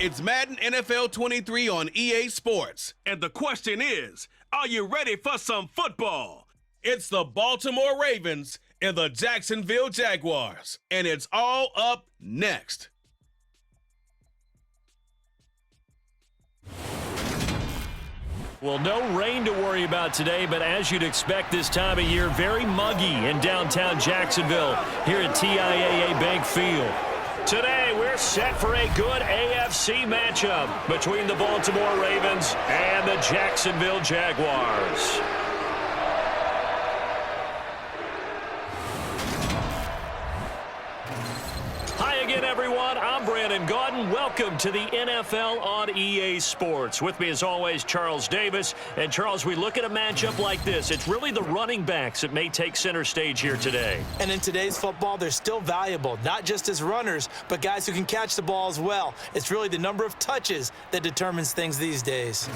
It's Madden NFL 23 on EA Sports. And the question is, are you ready for some football? It's the Baltimore Ravens and the Jacksonville Jaguars. And it's all up next. Well, no rain to worry about today, but as you'd expect this time of year, very muggy in downtown Jacksonville here at TIAA Bank Field. Today, we're set for a good AFC matchup between the Baltimore Ravens and the Jacksonville Jaguars. Hi again, everyone. I'm Brandon Gaudin. Welcome to the NFL on EA Sports. With me, as always, Charles Davis. And, Charles, we look at a matchup like this. It's really the running backs that may take center stage here today. And in today's football, they're still valuable, not just as runners, but guys who can catch the ball as well. It's really the number of touches that determines things these days.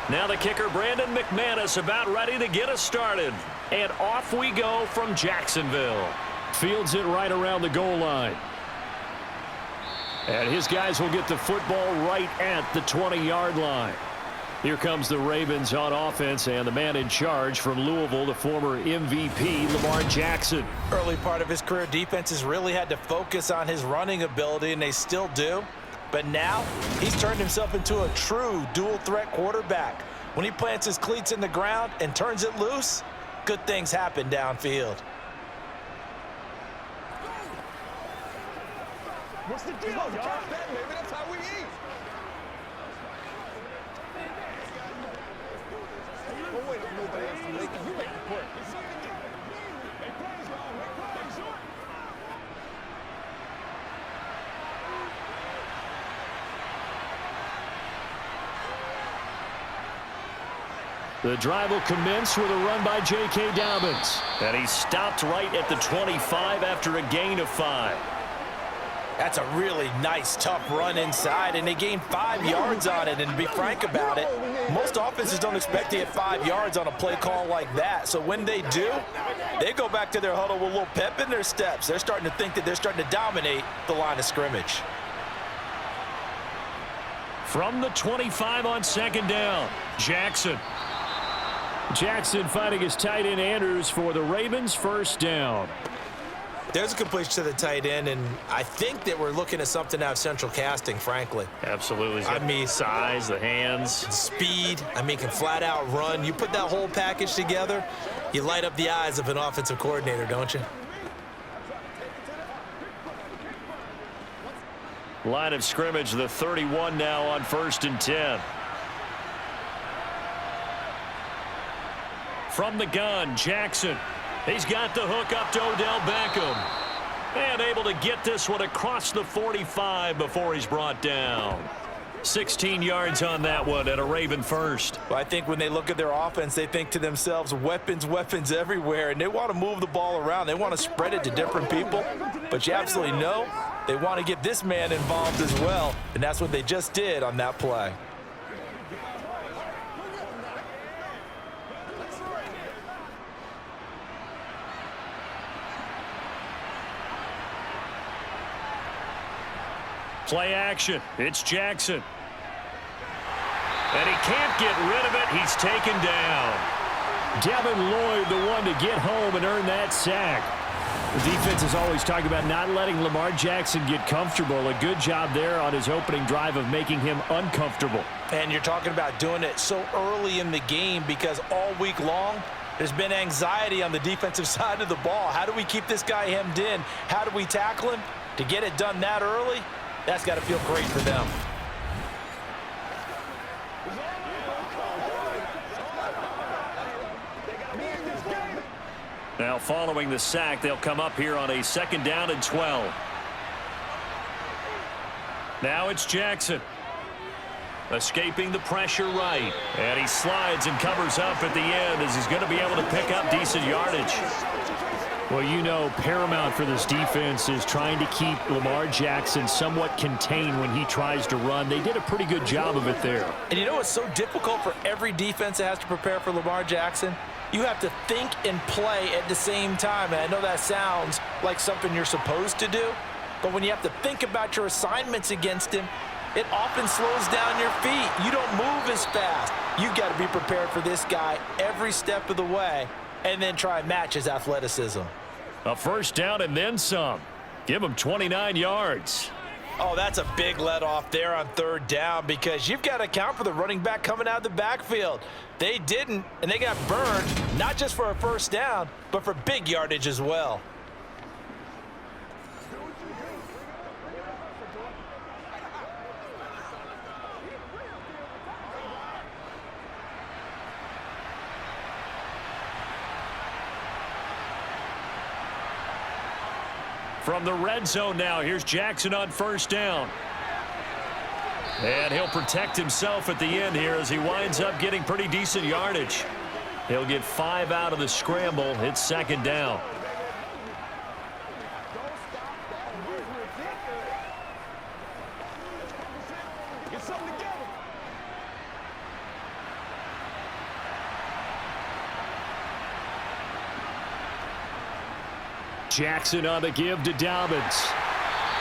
Now the kicker, Brandon McManus, about ready to get us started. And off we go from Jacksonville. Fields it right around the goal line. And his guys will get the football right at the 20-yard line. Here comes the Ravens on offense, and the man in charge from Louisville, the former MVP, Lamar Jackson. Early part of his career, defenses really had to focus on his running ability, and they still do. But now, he's turned himself into a true dual-threat quarterback. When he plants his cleats in the ground and turns it loose, good things happen downfield. What's the deal, y'all? That's how we eat. Oh, wait, nobody else to make it. You make it quick. The drive will commence with a run by J.K. Dobbins. And he stopped right at the 25 after a gain of 5. That's a really nice, tough run inside, and they gained 5 yards on it. And to be frank about it, most offenses don't expect to get 5 yards on a play call like that. So when they do, they go back to their huddle with a little pep in their steps. They're starting to think that they're starting to dominate the line of scrimmage. From the 25 on second down, Jackson. Jackson finding his tight end Andrews for the Ravens, first down. There's a completion to the tight end, and I think that we're looking at something out of central casting, frankly. Absolutely. I mean, size, the hands. Speed, can flat out run. You put that whole package together, you light up the eyes of an offensive coordinator, don't you? Line of scrimmage, the 31 now on 1st and 10. From the gun, Jackson. He's got the hook up to Odell Beckham. And able to get this one across the 45 before he's brought down. 16 yards on that one and a Raven first. Well, I think when they look at their offense, they think to themselves, weapons, weapons everywhere. And they want to move the ball around. They want to spread it to different people. But you absolutely know they want to get this man involved as well. And that's what they just did on that play. Play action. It's Jackson. And he can't get rid of it. He's taken down. Devin Lloyd, the one to get home and earn that sack. The defense is always talking about not letting Lamar Jackson get comfortable. A good job there on his opening drive of making him uncomfortable. And you're talking about doing it so early in the game because all week long, there's been anxiety on the defensive side of the ball. How do we keep this guy hemmed in? How do we tackle him? To get it done that early, that's got to feel great for them. Now following the sack, they'll come up here on a 2nd down and 12. Now it's Jackson. Escaping the pressure right. And he slides and covers up at the end as he's going to be able to pick up decent yardage. Well, you know, paramount for this defense is trying to keep Lamar Jackson somewhat contained when he tries to run. They did a pretty good job of it there. And you know what's so difficult for every defense that has to prepare for Lamar Jackson? You have to think and play at the same time. And I know that sounds like something you're supposed to do, but when you have to think about your assignments against him, it often slows down your feet. You don't move as fast. You've got to be prepared for this guy every step of the way and then try and match his athleticism. A 1st down and then some. Give him 29 yards. Oh, that's a big let off there on 3rd down because you've got to account for the running back coming out of the backfield. They didn't, and they got burned, not just for a 1st down, but for big yardage as well. From the red zone now, here's Jackson on 1st down. And he'll protect himself at the end here as he winds up getting pretty decent yardage. He'll get 5 out of the scramble. It's 2nd down. Jackson on the give to Dobbins.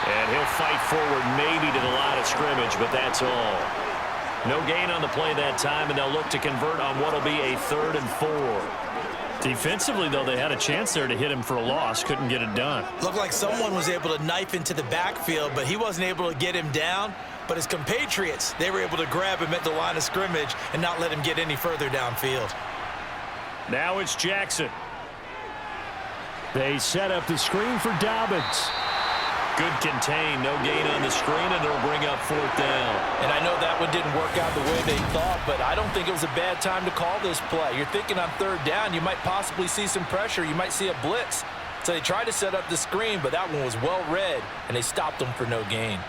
And he'll fight forward maybe to the line of scrimmage, but that's all. No gain on the play that time, and they'll look to convert on what will be a 3rd and 4. Defensively, though, they had a chance there to hit him for a loss. Couldn't get it done. Looked like someone was able to knife into the backfield, but he wasn't able to get him down. But his compatriots, they were able to grab him at the line of scrimmage and not let him get any further downfield. Now it's Jackson. They set up the screen for Dobbins. Good contain, no gain on the screen, and it'll bring up 4th down. And I know that one didn't work out the way they thought, but I don't think it was a bad time to call this play. You're thinking on 3rd down, you might possibly see some pressure. You might see a blitz. So they tried to set up the screen, but that one was well read, and they stopped them for no gain.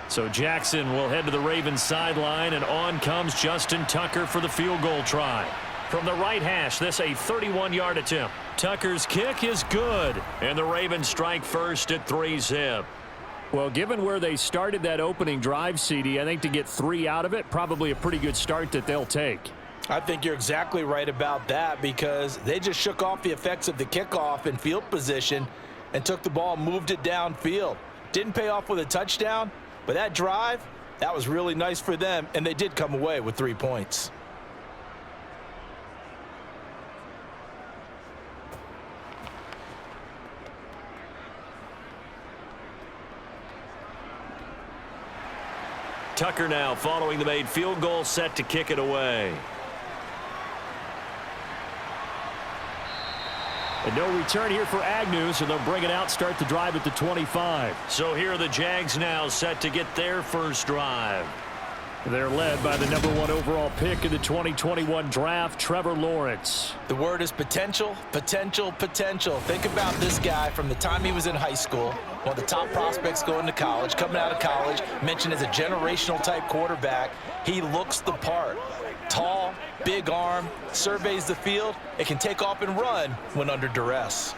So Jackson will head to the Ravens sideline, and on comes Justin Tucker for the field goal try. From the right hash, this a 31-yard attempt. Tucker's kick is good, and the Ravens strike first at 3-zip. Well, given where they started that opening drive, CD, I think to get 3 out of it, probably a pretty good start that they'll take. I think you're exactly right about that because they just shook off the effects of the kickoff in field position and took the ball and moved it downfield. Didn't pay off with a touchdown. But that drive, that was really nice for them, and they did come away with 3 points. Tucker now following the made field goal, set to kick it away. And no return here for Agnew, so they'll bring it out, start the drive at the 25. So here are the Jags now set to get their first drive. They're led by the #1 overall pick in the 2021 draft, Trevor Lawrence. The word is potential, potential, potential. Think about this guy from the time he was in high school, one of the top prospects going to college, coming out of college, mentioned as a generational type quarterback. He looks the part. Tall, big arm, surveys the field. It can take off and run when under duress.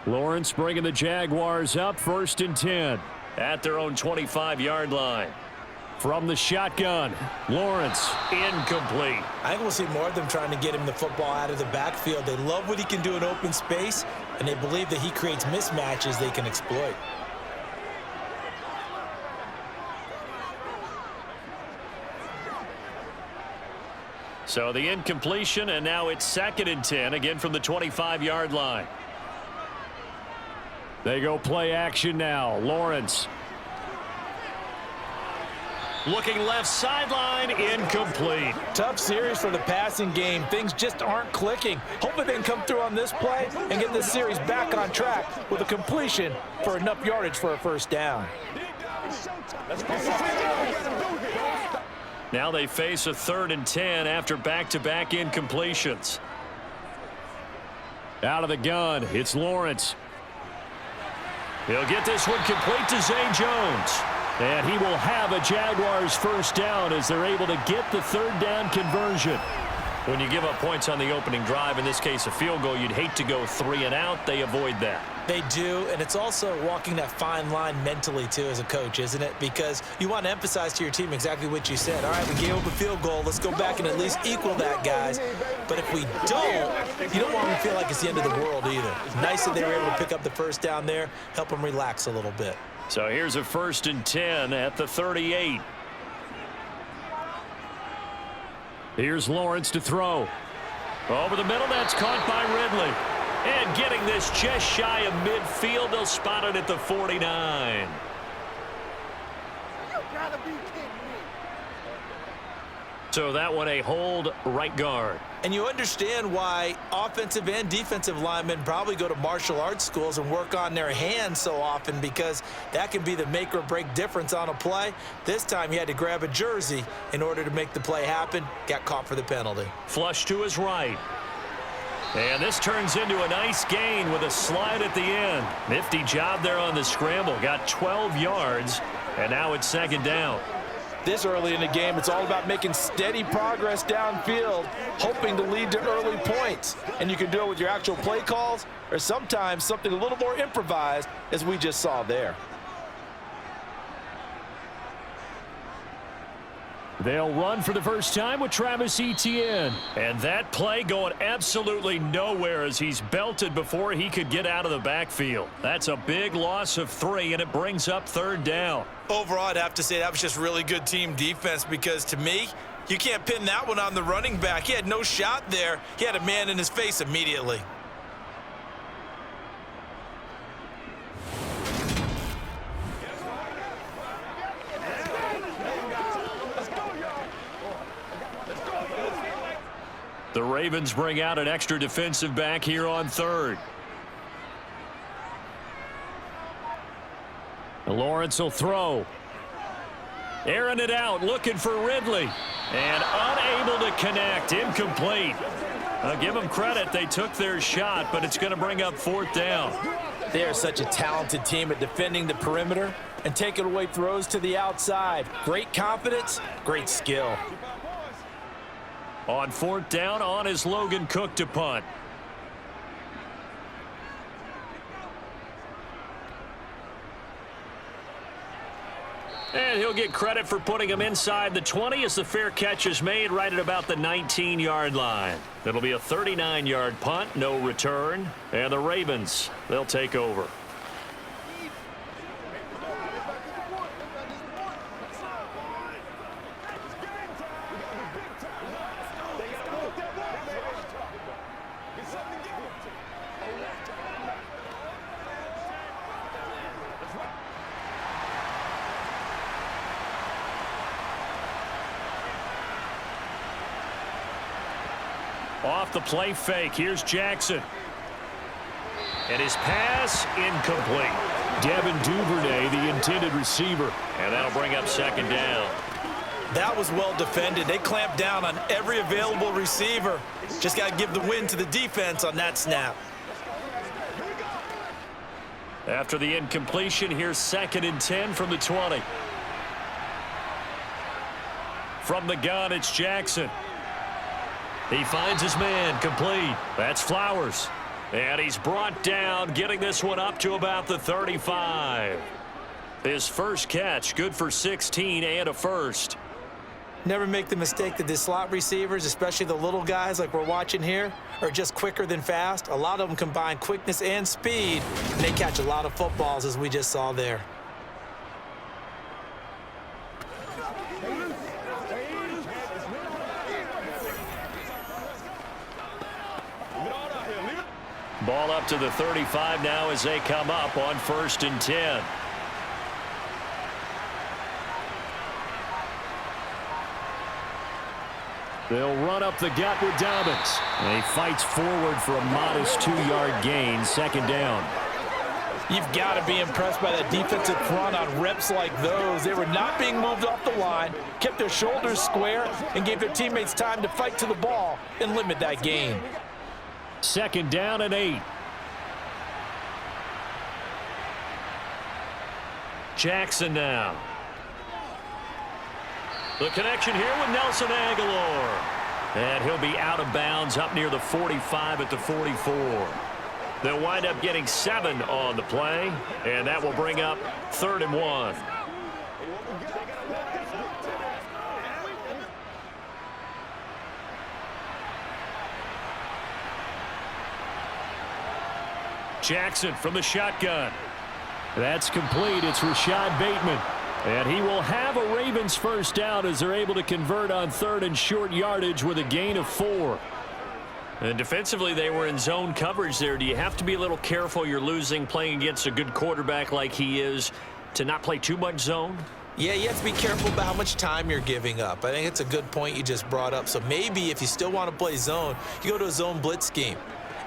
Lawrence bringing the Jaguars up 1st and 10 at their own 25-yard line. From the shotgun, Lawrence, incomplete. I think we'll see more of them trying to get him the football out of the backfield. They love what he can do in open space, and they believe that he creates mismatches they can exploit. So the incompletion, and now it's 2nd and 10, again from the 25-yard line. They go play action now. Lawrence. Looking left sideline, incomplete. Tough series for the passing game. Things just aren't clicking. Hopefully they can come through on this play and get this series back on track with a completion for enough yardage for a first down. Now they face a 3rd and 10 after back-to-back incompletions. Out of the gun, it's Lawrence. He'll get this one complete to Zay Jones. And he will have a Jaguars first down as they're able to get the 3rd down conversion. When you give up points on the opening drive, in this case a field goal, you'd hate to go 3 and out. They avoid that. They do, and it's also walking that fine line mentally, too, as a coach, isn't it? Because you want to emphasize to your team exactly what you said. All right, we gave up a field goal. Let's go back and at least equal that, guys. But if we don't, you don't want them to feel like it's the end of the world either. It's nice that they were able to pick up the first down there, help them relax a little bit. So here's a 1st and 10 at the 38. Here's Lawrence to throw. Over the middle, that's caught by Ridley. And getting this just shy of midfield, they'll spot it at the 49. You gotta be kidding me. So that one a hold, right guard. And you understand why offensive and defensive linemen probably go to martial arts schools and work on their hands so often, because that can be the make or break difference on a play. This time he had to grab a jersey in order to make the play happen. Got caught for the penalty. Flush to his right. And this turns into a nice gain with a slide at the end. Nifty job there on the scramble. Got 12 yards, and now it's 2nd down. This early in the game, it's all about making steady progress downfield, hoping to lead to early points. And you can do it with your actual play calls, or sometimes something a little more improvised, as we just saw there. They'll run for the first time with Travis Etienne. And that play going absolutely nowhere as he's belted before he could get out of the backfield. That's a big loss of 3, and it brings up 3rd down. Overall, I'd have to say that was just really good team defense, because to me, you can't pin that one on the running back. He had no shot there. He had a man in his face immediately. The Ravens bring out an extra defensive back here on 3rd. Lawrence will throw. Airing it out, looking for Ridley. And unable to connect, incomplete. I'll give them credit, they took their shot, but it's going to bring up 4th down. They are such a talented team at defending the perimeter and taking away throws to the outside. Great confidence, great skill. On 4th down, on is Logan Cook to punt. And he'll get credit for putting him inside the 20 as the fair catch is made right at about the 19-yard line. It'll be a 39-yard punt, no return. And the Ravens, they'll take over. Off the play fake, here's Jackson. And his pass, incomplete. Devin Duvernay, the intended receiver. And that'll bring up 2nd down. That was well defended. They clamped down on every available receiver. Just got to give the win to the defense on that snap. After the incompletion, here's 2nd and 10 from the 20. From the gun, it's Jackson. He finds his man, complete. That's Flowers. And he's brought down, getting this one up to about the 35. His first catch, good for 16 and a first. Never make the mistake that the slot receivers, especially the little guys like we're watching here, are just quicker than fast. A lot of them combine quickness and speed, and they catch a lot of footballs, as we just saw there. Ball up to the 35 now as they come up on 1st and 10. They'll run up the gut with Dobbins. And he fights forward for a modest 2-yard gain, 2nd down. You've got to be impressed by that defensive front on reps like those. They were not being moved off the line, kept their shoulders square, and gave their teammates time to fight to the ball and limit that gain. 2nd down and 8. Jackson now. The connection here with Nelson Aguilar. And he'll be out of bounds up near the 45 at the 44. They'll wind up getting 7 on the play, and that will bring up 3rd and 1. Jackson from the shotgun. That's complete. It's Rashad Bateman. And he will have a Ravens first down as they're able to convert on 3rd and short yardage with a gain of 4. And defensively, they were in zone coverage there. Do you have to be a little careful you're losing playing against a good quarterback like he is to not play too much zone? Yeah, you have to be careful about how much time you're giving up. I think it's a good point you just brought up. So maybe if you still want to play zone, you go to a zone blitz scheme.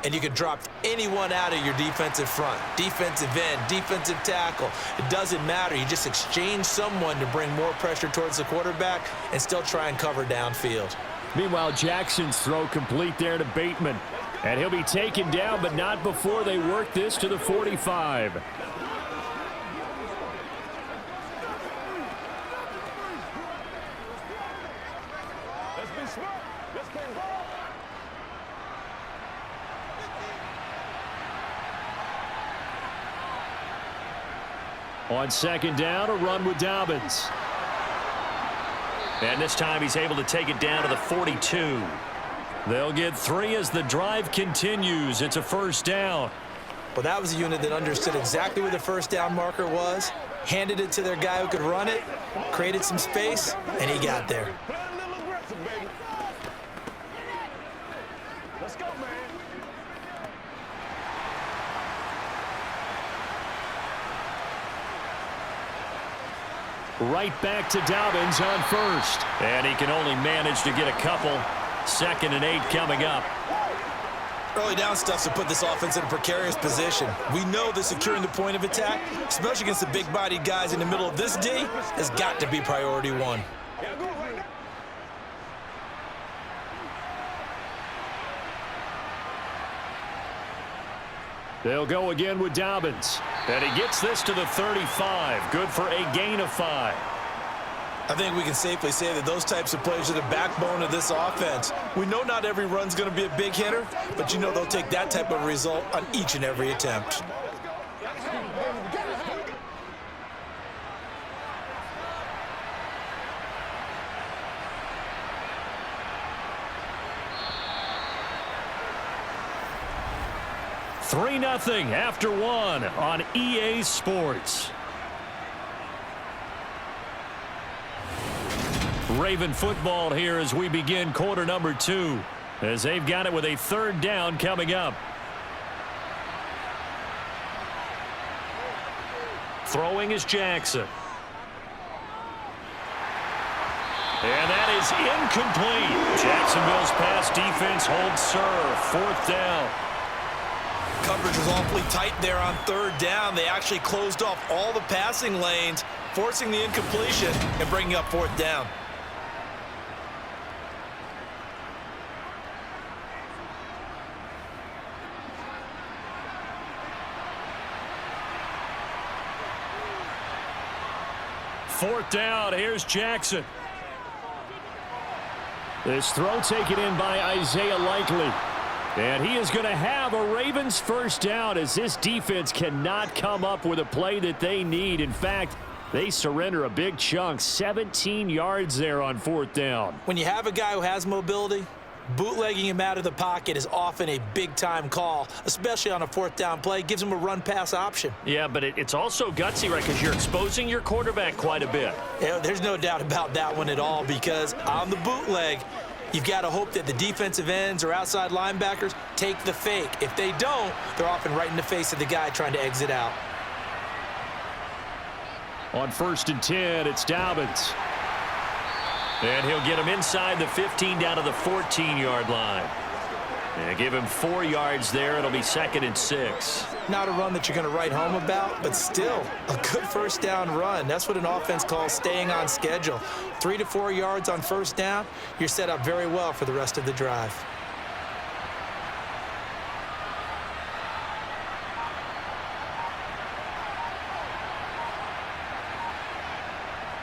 And you can drop anyone out of your defensive front, defensive end, defensive tackle. It doesn't matter. You just exchange someone to bring more pressure towards the quarterback and still try and cover downfield. Meanwhile, Jackson's throw complete there to Bateman. And he'll be taken down, but not before they work this to the 45. Let's be smart. Let's play ball. On 2nd down, a run with Dobbins. And this time he's able to take it down to the 42. They'll get 3 as the drive continues. It's a first down. Well, that was a unit that understood exactly where the first down marker was, handed it to their guy who could run it, created some space, and he got there. Play a little aggressive, baby. Let's go, man. Right back to Dobbins on 1st. And he can only manage to get a couple. 2nd and 8 coming up. Early down stuff to put this offense in a precarious position. We know that securing the point of attack, especially against the big-bodied guys in the middle of this D, has got to be priority 1. They'll go again with Dobbins. And he gets this to the 35. Good for a gain of 5. I think we can safely say that those types of plays are the backbone of this offense. We know not every run's going to be a big hitter, but you know they'll take that type of result on each and every attempt. Three 3-0 after 1 on EA Sports. Raven football here as we begin quarter number 2, as they've got it with a 3rd down coming up. Throwing is Jackson. And that is incomplete. Jacksonville's pass defense holds serve. 4th down. Coverage was awfully tight there on 3rd down. They actually closed off all the passing lanes, forcing the incompletion and bringing up 4th down. Fourth down, here's Jackson. This throw taken in by Isaiah Likely. And he is going to have a Ravens first down as this defense cannot come up with a play that they need. In fact, They surrender a big chunk, 17 yards there on 4th down. When you have a guy who has mobility, bootlegging him out of the pocket is often a big-time call, especially on a 4th down play. Gives him a run-pass option. Yeah, but it's also gutsy, right, because you're exposing your quarterback quite a bit. Yeah, there's no doubt about that one at all, because on the bootleg, you've got to hope that the defensive ends or outside linebackers take the fake. If they don't, they're often right in the face of the guy trying to exit out. On 1st and 10, it's Dobbins. And he'll get him inside the 15 down to the 14-yard line. And give him 4 yards there. It'll be 2nd and 6. Not a run that you're going to write home about, but still a good 1st down run. That's what an offense calls staying on schedule. 3 to 4 yards on 1st down, you're set up very well for the rest of the drive.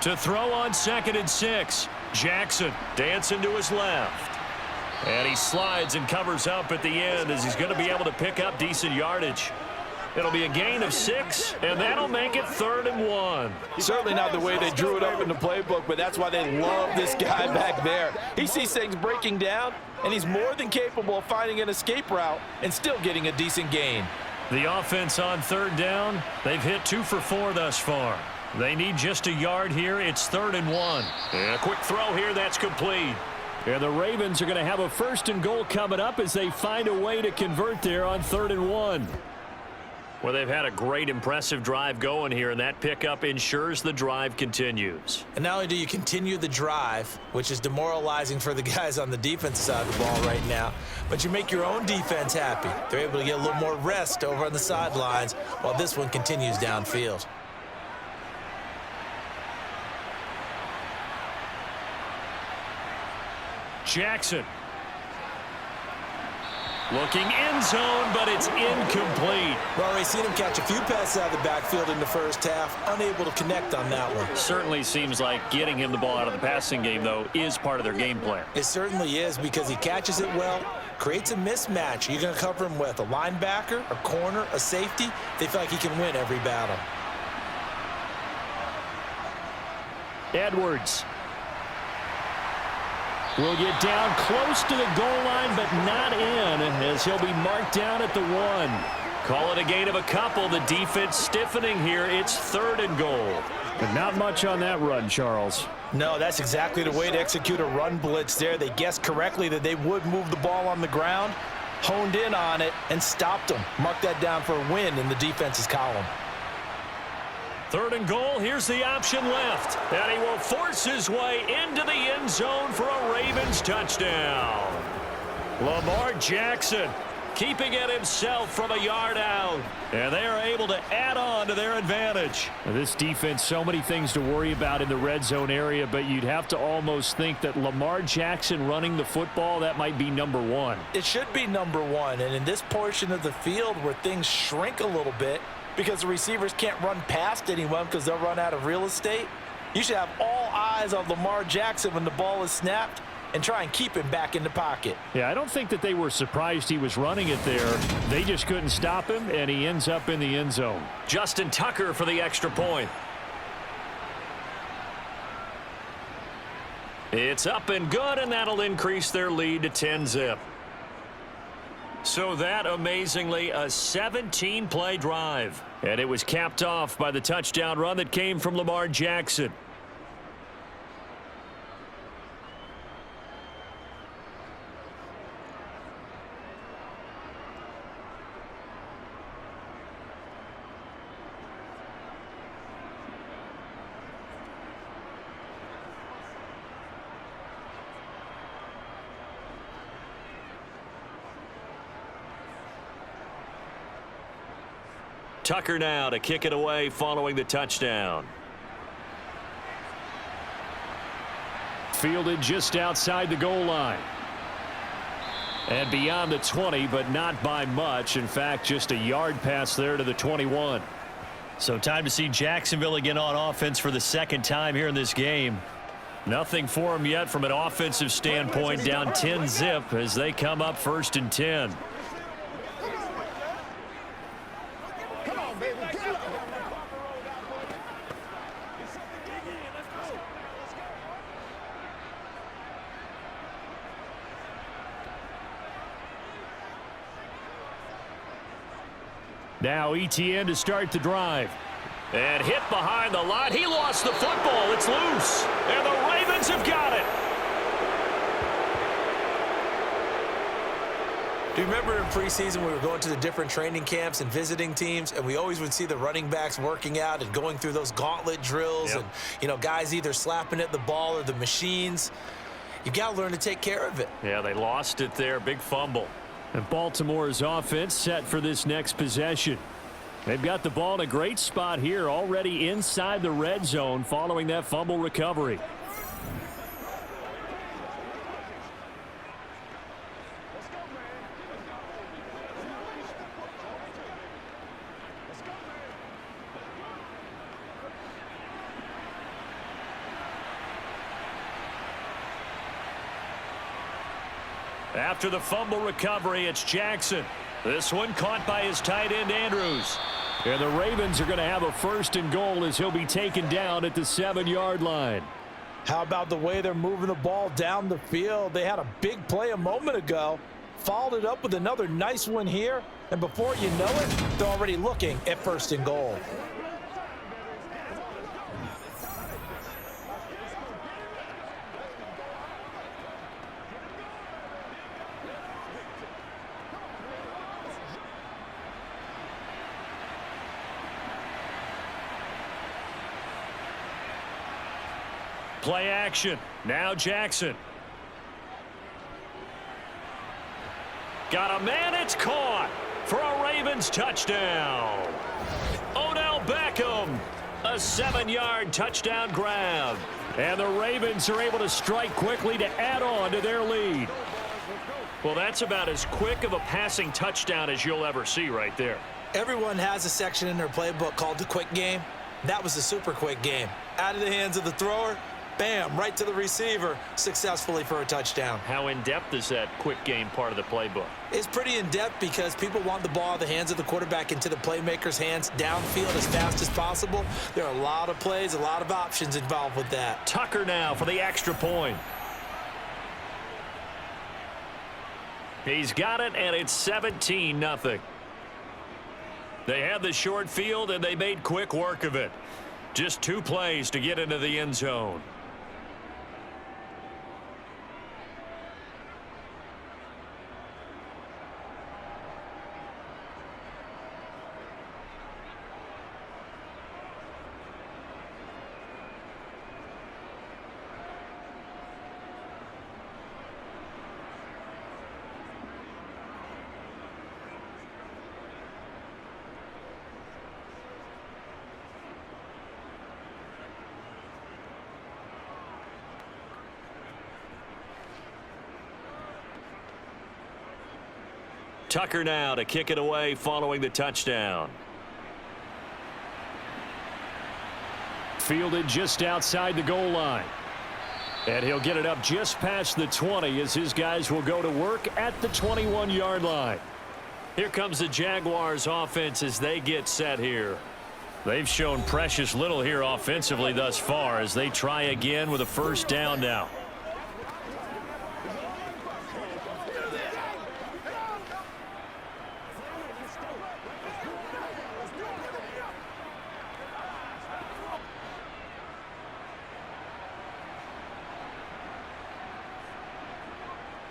To throw on 2nd and 6. Jackson dancing to his left. And he slides and covers up at the end as he's going to be able to pick up decent yardage. It'll be a gain of 6, and that'll make it 3rd and 1. Certainly not the way they drew it up in the playbook, but that's why they love this guy back there. He sees things breaking down, and he's more than capable of finding an escape route and still getting a decent gain. The offense on 3rd down, they've hit 2 for 4 thus far. They need just a yard here. It's 3rd and 1. And a quick throw here. That's complete. And the Ravens are going to have a 1st and goal coming up as they find a way to convert there on 3rd and 1. Well, they've had a great, impressive drive going here, and that pickup ensures the drive continues. And not only do you continue the drive, which is demoralizing for the guys on the defense side of the ball right now, but you make your own defense happy. They're able to get a little more rest over on the sidelines while this one continues downfield. Jackson. Looking end zone, but it's incomplete. Well, we've seen him catch a few passes out of the backfield in the 1st half, unable to connect on that one. Certainly seems like getting him the ball out of the passing game, though, is part of their game plan. It certainly is, because he catches it well, creates a mismatch. You're going to cover him with a linebacker, a corner, a safety. They feel like he can win every battle. Edwards will get down close to the goal line, but not in, as he'll be marked down at the 1. Call it a gain of a couple. The defense stiffening here. It's 3rd and goal. But not much on that run, Charles. No, that's exactly the way to execute a run blitz there. They guessed correctly that they would move the ball on the ground, honed in on it, and stopped them. Mark that down for a win in the defense's column. 3rd and goal. Here's the option left. And he will force his way into the end zone for a Ravens touchdown. Lamar Jackson keeping it himself from a yard out. And they are able to add on to their advantage. This defense, so many things to worry about in the red zone area, but you'd have to almost think that Lamar Jackson running the football, that might be number 1. It should be number 1. And in this portion of the field where things shrink a little bit, because the receivers can't run past anyone because they'll run out of real estate, you should have all eyes on Lamar Jackson when the ball is snapped and try and keep him back in the pocket. Yeah, I don't think that they were surprised he was running it there. They just couldn't stop him, and he ends up in the end zone. Justin Tucker for the extra point. It's up and good, and that'll increase their lead to 10-zip. So that, amazingly, a 17-play drive. And it was capped off by the touchdown run that came from Lamar Jackson. Tucker now to kick it away following the touchdown. Fielded just outside the goal line. And beyond the 20, but not by much. In fact, just a yard pass there to the 21. So time to see Jacksonville again on offense for the 2nd time here in this game. Nothing for them yet from an offensive standpoint, down 10-zip as they come up 1st and 10. Now ETN to start the drive. And hit behind the line. He lost the football. It's loose. And the Ravens have got it. Do you remember in preseason we were going to the different training camps and visiting teams, and we always would see the running backs working out and going through those gauntlet drills, and, you know, guys either slapping at the ball or the machines. You got to learn to take care of it. Yeah, they lost it there. Big fumble. And Baltimore's offense set for this next possession. They've got the ball in a great spot here, already inside the red zone following that fumble recovery. After the fumble recovery, it's Jackson. This one caught by his tight end, Andrews. And the Ravens are going to have a 1st and goal as he'll be taken down at the 7-yard line. How about the way they're moving the ball down the field? They had a big play a moment ago, followed it up with another nice one here, and before you know it, they're already looking at 1st and goal. Play action. Now Jackson. Got a man. It's caught for a Ravens touchdown. Odell Beckham. A 7-yard touchdown grab. And the Ravens are able to strike quickly to add on to their lead. Well, that's about as quick of a passing touchdown as you'll ever see right there. Everyone has a section in their playbook called the quick game. That was a super quick game. Out of the hands of the thrower, bam, right to the receiver, successfully for a touchdown. How in-depth is that quick game part of the playbook? It's pretty in-depth because people want the ball out of the hands of the quarterback into the playmaker's hands downfield as fast as possible. There are a lot of plays, a lot of options involved with that. Tucker now for the extra point. He's got it, and it's 17-0. They had the short field, and they made quick work of it. Just 2 plays to get into the end zone. Tucker now to kick it away following the touchdown. Fielded just outside the goal line. And he'll get it up just past the 20 as his guys will go to work at the 21-yard line. Here comes the Jaguars offense as they get set here. They've shown precious little here offensively thus far as they try again with a 1st down now.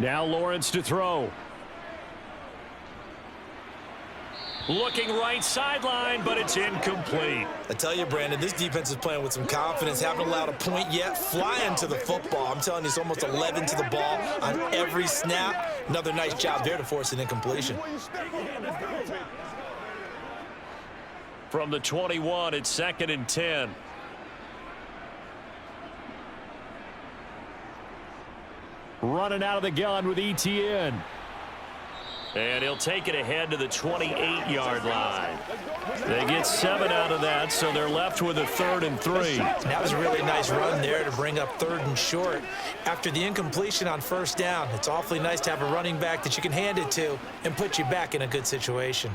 Now Lawrence to throw. Looking right sideline, but it's incomplete. I tell you, Brandon, this defense is playing with some confidence. Haven't allowed a point yet. Flying to the football. I'm telling you, it's almost 11 to the ball on every snap. Another nice job there to force an incompletion. From the 21, it's 2nd and 10. Running out of the gun with ETN. And he'll take it ahead to the 28-yard line. They get 7 out of that, so they're left with a 3rd and 3. That was a really nice run there to bring up 3rd and short. After the incompletion on 1st down, it's awfully nice to have a running back that you can hand it to and put you back in a good situation.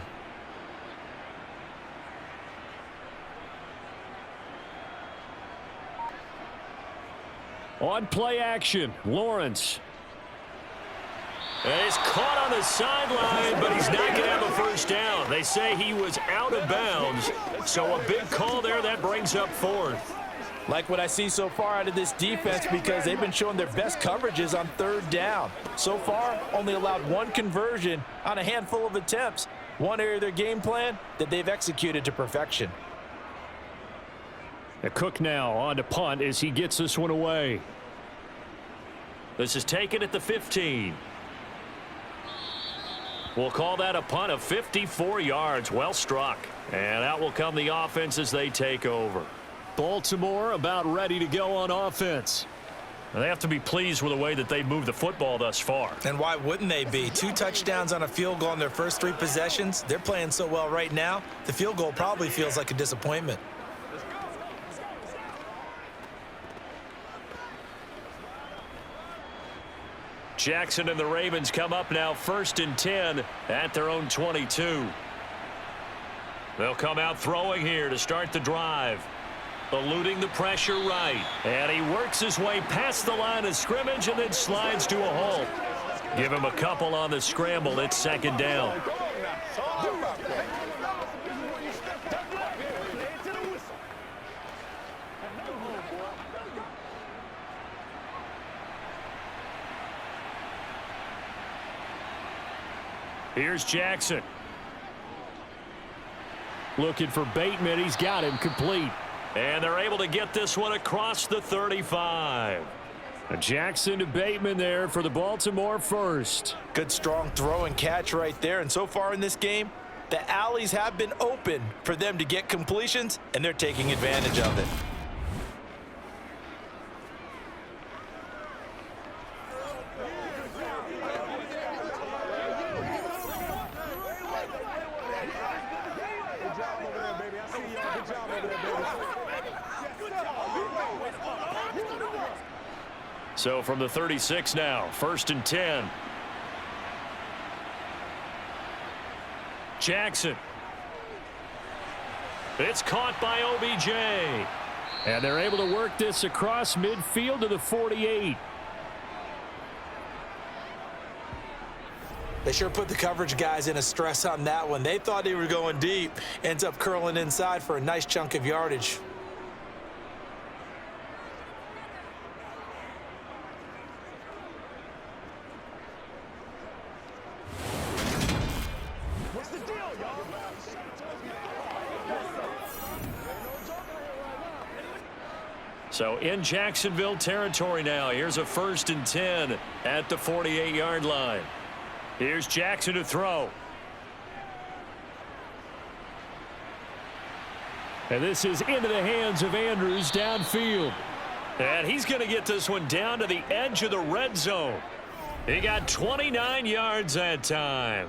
On play action, Lawrence. And he's caught on the sideline, but he's not going to have a first down. They say he was out of bounds, so a big call there. That brings up fourth. Like what I see so far out of this defense, because they've been showing their best coverages on third down. So far, only allowed one conversion on a handful of attempts. One area of their game plan that they've executed to perfection. Cook now on to punt as he gets this one away. This is taken at the 15. We'll call that a punt of 54 yards. Well struck. And out will come the offense as they take over. Baltimore about ready to go on offense. They have to be pleased with the way that they've moved the football thus far. And why wouldn't they be? 2 touchdowns on a field goal in their first 3 possessions. They're playing so well right now, the field goal probably feels like a disappointment. Jackson and the Ravens come up now 1st and 10 at their own 22. They'll come out throwing here to start the drive. Eluding the pressure right. And he works his way past the line of scrimmage and then slides to a halt. Give him a couple on the scramble. It's 2nd down. Here's Jackson. Looking for Bateman. He's got him complete. And they're able to get this one across the 35. Jackson to Bateman there for the Baltimore first. Good strong throw and catch right there. And so far in this game, the alleys have been open for them to get completions, and they're taking advantage of it. So from the 36 now, 1st and 10. Jackson. It's caught by OBJ. And they're able to work this across midfield to the 48. They sure put the coverage guys in a stress on that one. They thought they were going deep. Ends up curling inside for a nice chunk of yardage. So in Jacksonville territory now. Here's a 1st and 10 at the 48-yard line. Here's Jackson to throw. And this is into the hands of Andrews downfield. And he's going to get this one down to the edge of the red zone. He got 29 yards that time.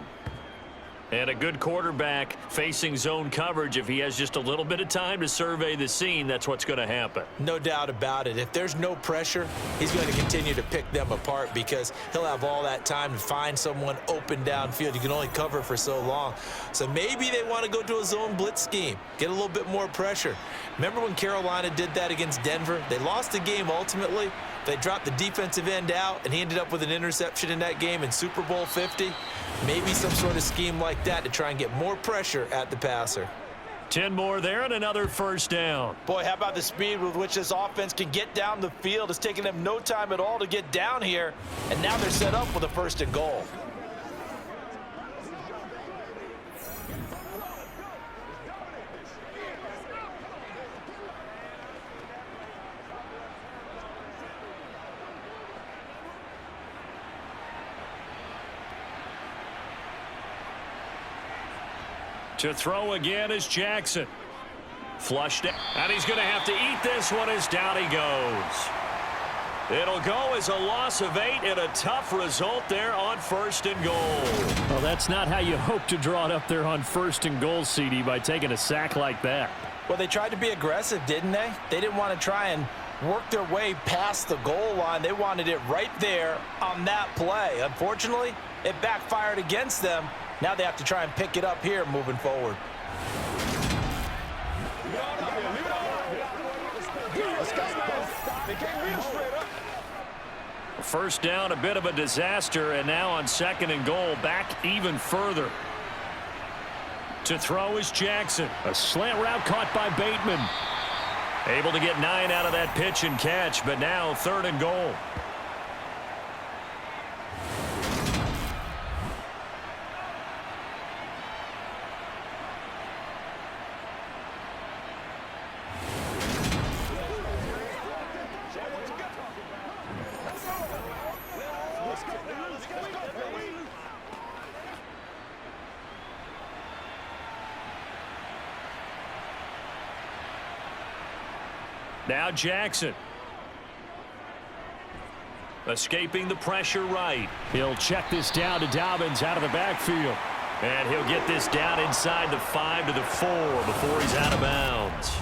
And a good quarterback facing zone coverage. If he has just a little bit of time to survey the scene, that's what's going to happen. No doubt about it. If there's no pressure, he's going to continue to pick them apart because he'll have all that time to find someone open downfield. You can only cover for so long. So maybe they want to go to a zone blitz scheme, get a little bit more pressure. Remember when Carolina did that against Denver? They lost the game ultimately. They dropped the defensive end out, and he ended up with an interception in that game in Super Bowl 50. Maybe some sort of scheme like that to try and get more pressure at the passer. 10 more there and another 1st down. Boy, how about the speed with which this offense can get down the field? It's taken them no time at all to get down here, and now they're set up with a 1st and goal. To throw again is Jackson. Flushed it. And he's going to have to eat this one as down he goes. It'll go as a loss of 8 and a tough result there on 1st and goal. Well, that's not how you hope to draw it up there on 1st and goal, CD, by taking a sack like that. Well, they tried to be aggressive, didn't they? They didn't want to try and work their way past the goal line. They wanted it right there on that play. Unfortunately, it backfired against them. Now they have to try and pick it up here moving forward. First down, a bit of a disaster, and now on 2nd and goal, back even further. To throw is Jackson. A slant route caught by Bateman. Able to get 9 out of that pitch and catch, but now 3rd and goal. Now Jackson. Escaping the pressure right. He'll check this down to Dobbins out of the backfield. And he'll get this down inside the 5 to the 4 before he's out of bounds.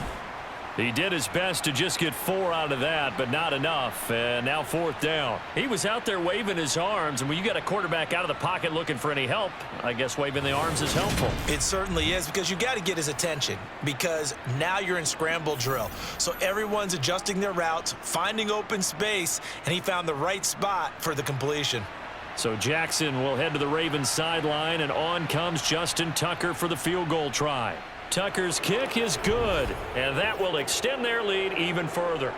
He did his best to just get 4 out of that, but not enough. And now 4th down. He was out there waving his arms, and when you got a quarterback out of the pocket looking for any help, I guess waving the arms is helpful. It certainly is, because you got to get his attention, because now you're in scramble drill. So everyone's adjusting their routes, finding open space, and he found the right spot for the completion. So Jackson will head to the Ravens sideline, and on comes Justin Tucker for the field goal try. Tucker's kick is good, and that will extend their lead even further.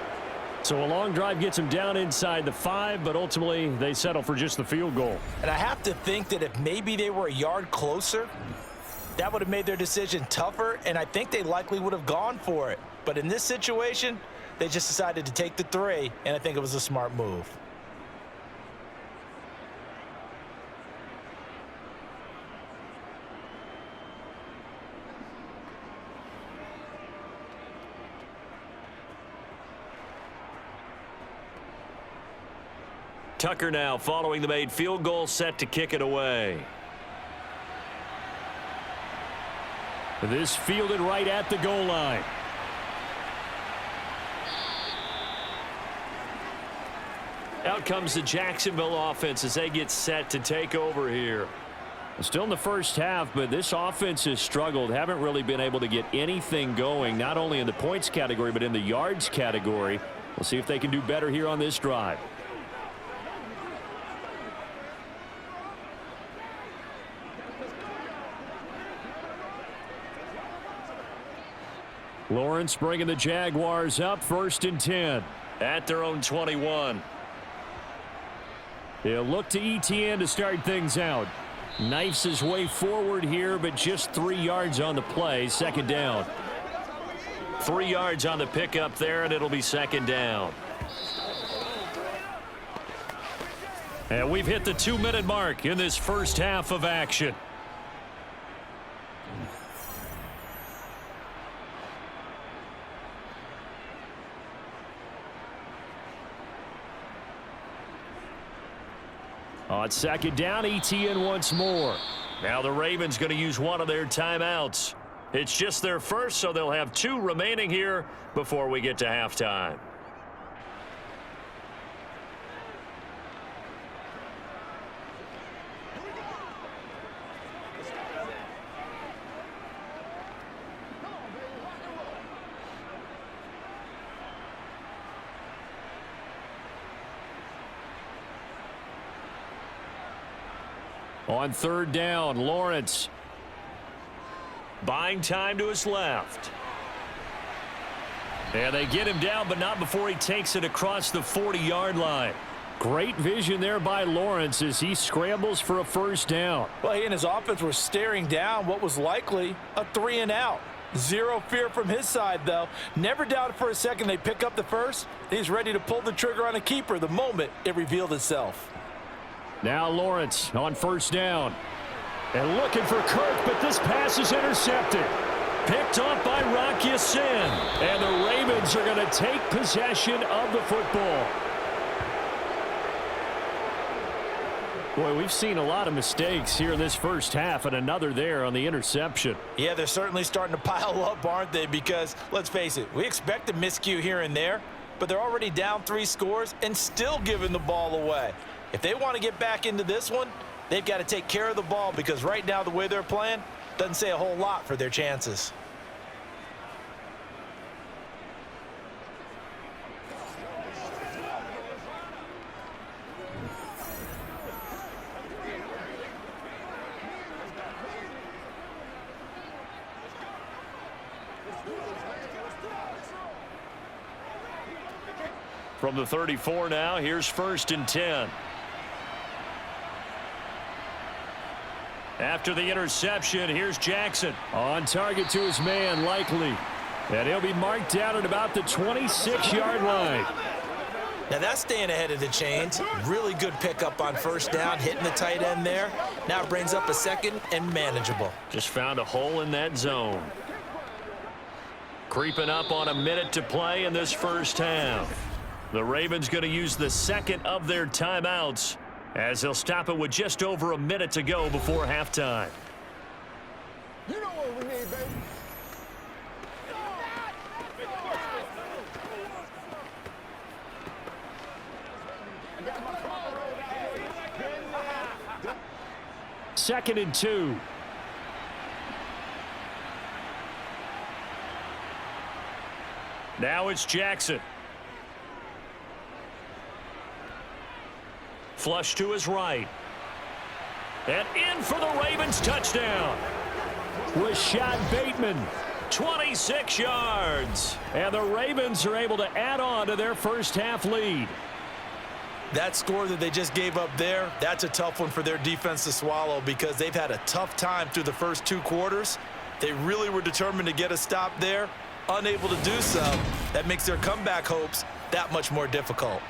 So a long drive gets them down inside the 5, but ultimately they settle for just the field goal. And I have to think that if maybe they were a yard closer, that would have made their decision tougher, and I think they likely would have gone for it. But in this situation, they just decided to take the 3, and I think it was a smart move. Tucker now following the made field goal, set to kick it away. This fielded right at the goal line. Out comes the Jacksonville offense as they get set to take over here. Still in the first half, but this offense has struggled. Haven't really been able to get anything going, not only in the points category, but in the yards category. We'll see if they can do better here on this drive. Lawrence bringing the Jaguars up, 1st and 10 at their own 21. He'll look to ETN to start things out. Knifes his way forward here, but just 3 yards on the play. 2nd down. 3 yards on the pickup there, and it'll be 2nd down. And we've hit the 2-minute mark in this first half of action. On 2nd down, ETN once more. Now the Ravens going to use one of their timeouts. It's just their first, so they'll have 2 remaining here before we get to halftime. On 3rd down, Lawrence buying time to his left. And they get him down, but not before he takes it across the 40-yard line. Great vision there by Lawrence as he scrambles for a 1st down. Well, he and his offense were staring down what was likely a 3-and-out. Zero fear from his side, though. Never doubted for a second they pick up the first. He's ready to pull the trigger on a keeper the moment it revealed itself. Now Lawrence on 1st down. And looking for Kirk, but this pass is intercepted. Picked off by Rock Ya-Sin. And the Ravens are going to take possession of the football. Boy, we've seen a lot of mistakes here in this first half, and another there on the interception. Yeah, they're certainly starting to pile up, aren't they? Because, let's face it, we expect a miscue here and there, but they're already down 3 scores and still giving the ball away. If they want to get back into this one, they've got to take care of the ball, because right now the way they're playing doesn't say a whole lot for their chances. From the 34 now, here's 1st and 10. After the interception, here's Jackson. On target to his man, Likely. And he'll be marked down at about the 26-yard line. Now that's staying ahead of the chains. Really good pickup on 1st down, hitting the tight end there. Now it brings up a 2nd and manageable. Just found a hole in that zone. Creeping up on a minute to play in this first half. The Ravens going to use the 2nd of their timeouts as they'll stop it with just over a minute to go before halftime. You know what we need, baby. Second and 2. Now it's Jackson. Flush to his right. And in for the Ravens touchdown. Rashad Bateman, 26 yards. And the Ravens are able to add on to their first half lead. That score that they just gave up there, that's a tough one for their defense to swallow because they've had a tough time through the first 2 quarters. They really were determined to get a stop there. Unable to do so, that makes their comeback hopes that much more difficult.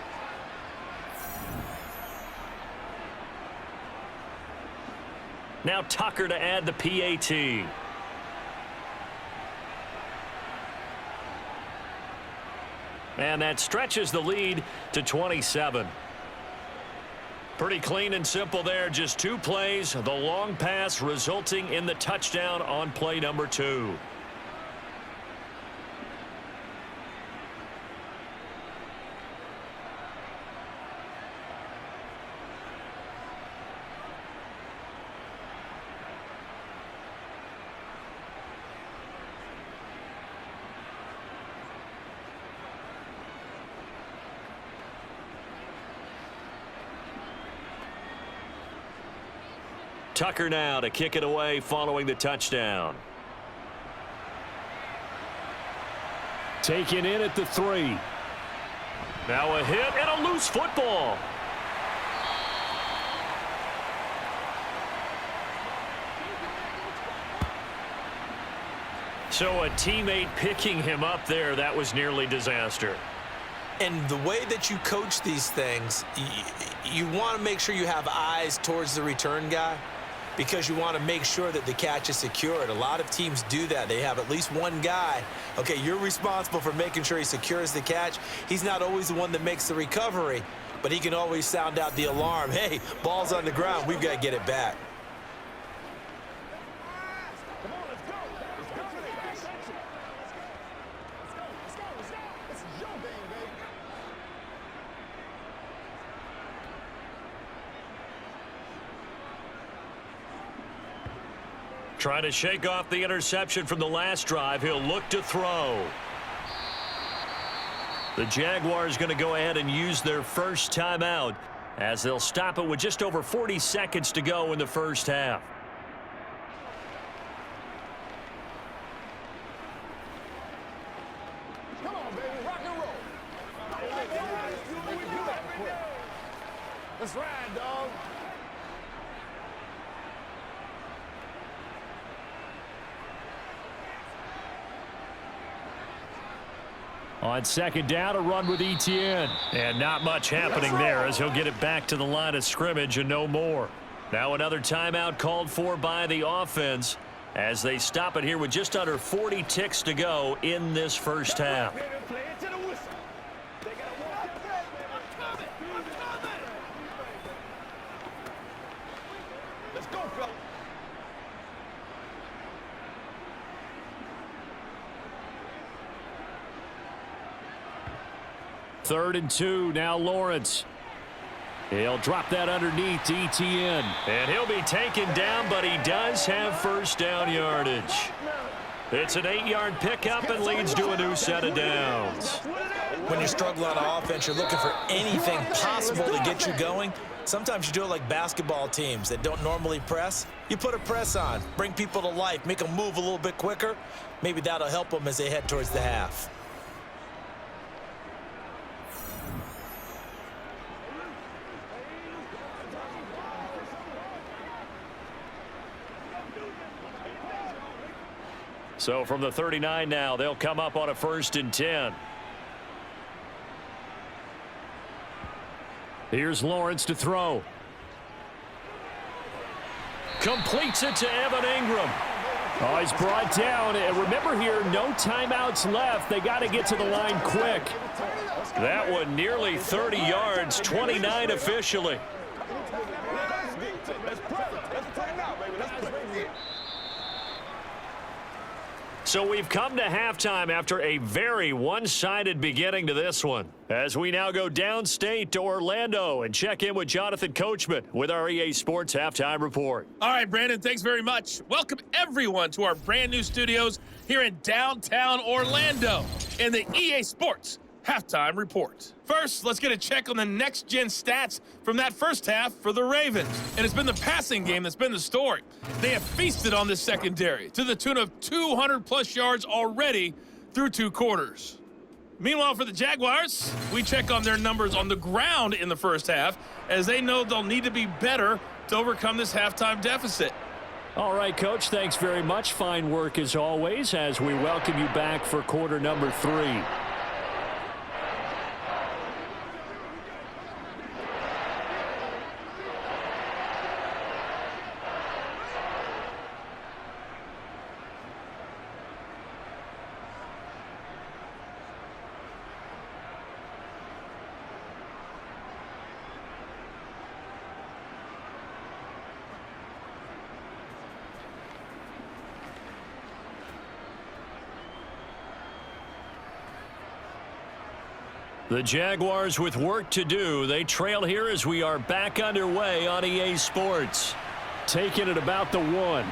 Now Tucker to add the PAT. And that stretches the lead to 27. Pretty clean and simple there. Just 2 plays. The long pass resulting in the touchdown on play number 2. Tucker now to kick it away following the touchdown. Taken in at the 3. Now a hit and a loose football. So a teammate picking him up there, that was nearly disaster. And the way that you coach these things, you want to make sure you have eyes towards the return guy because you want to make sure that the catch is secured. A lot of teams do that. They have at least one guy. Okay, you're responsible for making sure he secures the catch. He's not always the one that makes the recovery, but he can always sound out the alarm. Hey, ball's on the ground. We've got to get it back. Come on, let's go. Let's go. Let's go. Let's go. This is your game, baby. Trying to shake off the interception from the last drive. He'll look to throw. The Jaguars going to go ahead and use their first timeout as they'll stop it with just over 40 seconds to go in the first half. Come on, baby. Rock and roll. Let's ride, dog. On second down, a run with Etienne. And not much happening there as he'll get it back to the line of scrimmage and no more. Now another timeout called for by the offense as they stop it here with just under 40 ticks to go in this first half. Play it to the whistle. They got to walk it back, baby. I'm coming. Let's go, fella. Third and 2, now Lawrence. He'll drop that underneath to Etienne. And he'll be taken down, but he does have first down yardage. It's an 8-yard pickup and leads to a new set of downs. When you struggle on offense, you're looking for anything possible to get you going. Sometimes you do it like basketball teams that don't normally press. You put a press on, bring people to life, make them move a little bit quicker. Maybe that'll help them as they head towards the half. So from the 39 now, they'll come up on a 1st and 10. Here's Lawrence to throw. Completes it to Evan Ingram. Oh, he's brought down. And remember here, no timeouts left. They got to get to the line quick. That one nearly 30 yards, 29 officially. So we've come to halftime after a very one-sided beginning to this one. As we now go downstate to Orlando and check in with Jonathan Coachman with our EA Sports Halftime Report. All right, Brandon, thanks very much. Welcome, everyone, to our brand-new studios here in downtown Orlando in the EA Sports Halftime Report. First, let's get a check on the next-gen stats from that first half for the Ravens. And it's been the passing game that's been the story. They have feasted on this secondary to the tune of 200-plus yards already through 2 quarters. Meanwhile, for the Jaguars, we check on their numbers on the ground in the first half, as they know they'll need to be better to overcome this halftime deficit. All right, Coach, thanks very much. Fine work as always as we welcome you back for quarter number 3. The Jaguars with work to do. They trail here as we are back underway on EA Sports. Taking it about the 1.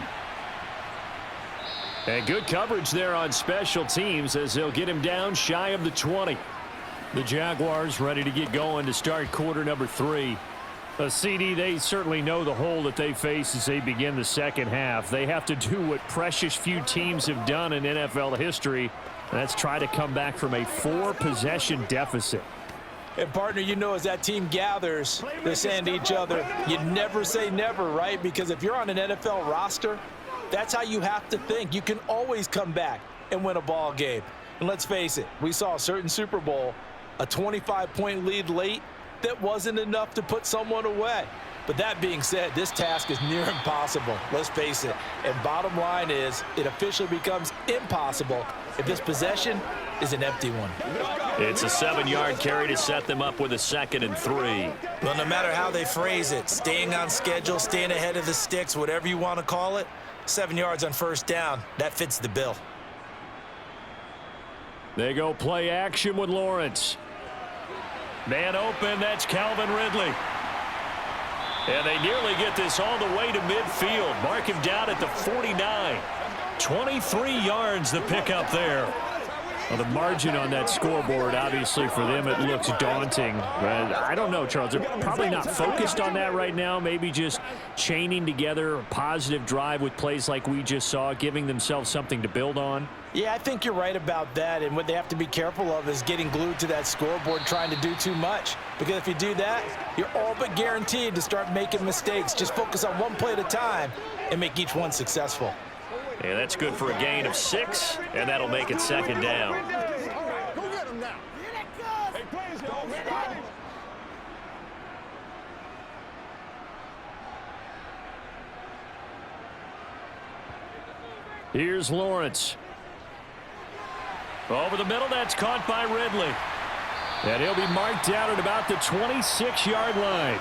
And good coverage there on special teams as they'll get him down shy of the 20. The Jaguars ready to get going to start quarter number 3. CD, they certainly know the hole that they face as they begin the second half. They have to do what precious few teams have done in NFL history. That's try to come back from a 4-possession deficit. And, partner, you know, as that team gathers, they're saying to each other, you never say never, right? Because if you're on an NFL roster, that's how you have to think. You can always come back and win a ball game. And let's face it, we saw a certain Super Bowl, a 25-point lead late, that wasn't enough to put someone away. But that being said, this task is near impossible. Let's face it. And bottom line is, it officially becomes impossible if this possession is an empty one. It's a 7-yard carry to set them up with a 2nd and 3. Well, no matter how they phrase it, staying on schedule, staying ahead of the sticks, whatever you want to call it, 7 yards on first down, that fits the bill. They go play action with Lawrence. Man open, that's Calvin Ridley. And they nearly get this all the way to midfield. Mark him down at the 49. 23 yards the pickup there. Well, the margin on that scoreboard, obviously, for them, it looks daunting. But I don't know, Charles. They're probably not focused on that right now. Maybe just chaining together a positive drive with plays like we just saw, giving themselves something to build on. Yeah, I think you're right about that. And what they have to be careful of is getting glued to that scoreboard, trying to do too much. Because if you do that, you're all but guaranteed to start making mistakes. Just focus on one play at a time and make each one successful. And that's good for a gain of 6, and that'll make it 2nd down. Here's Lawrence. Over the middle, that's caught by Ridley. And he'll be marked down at about the 26-yard line.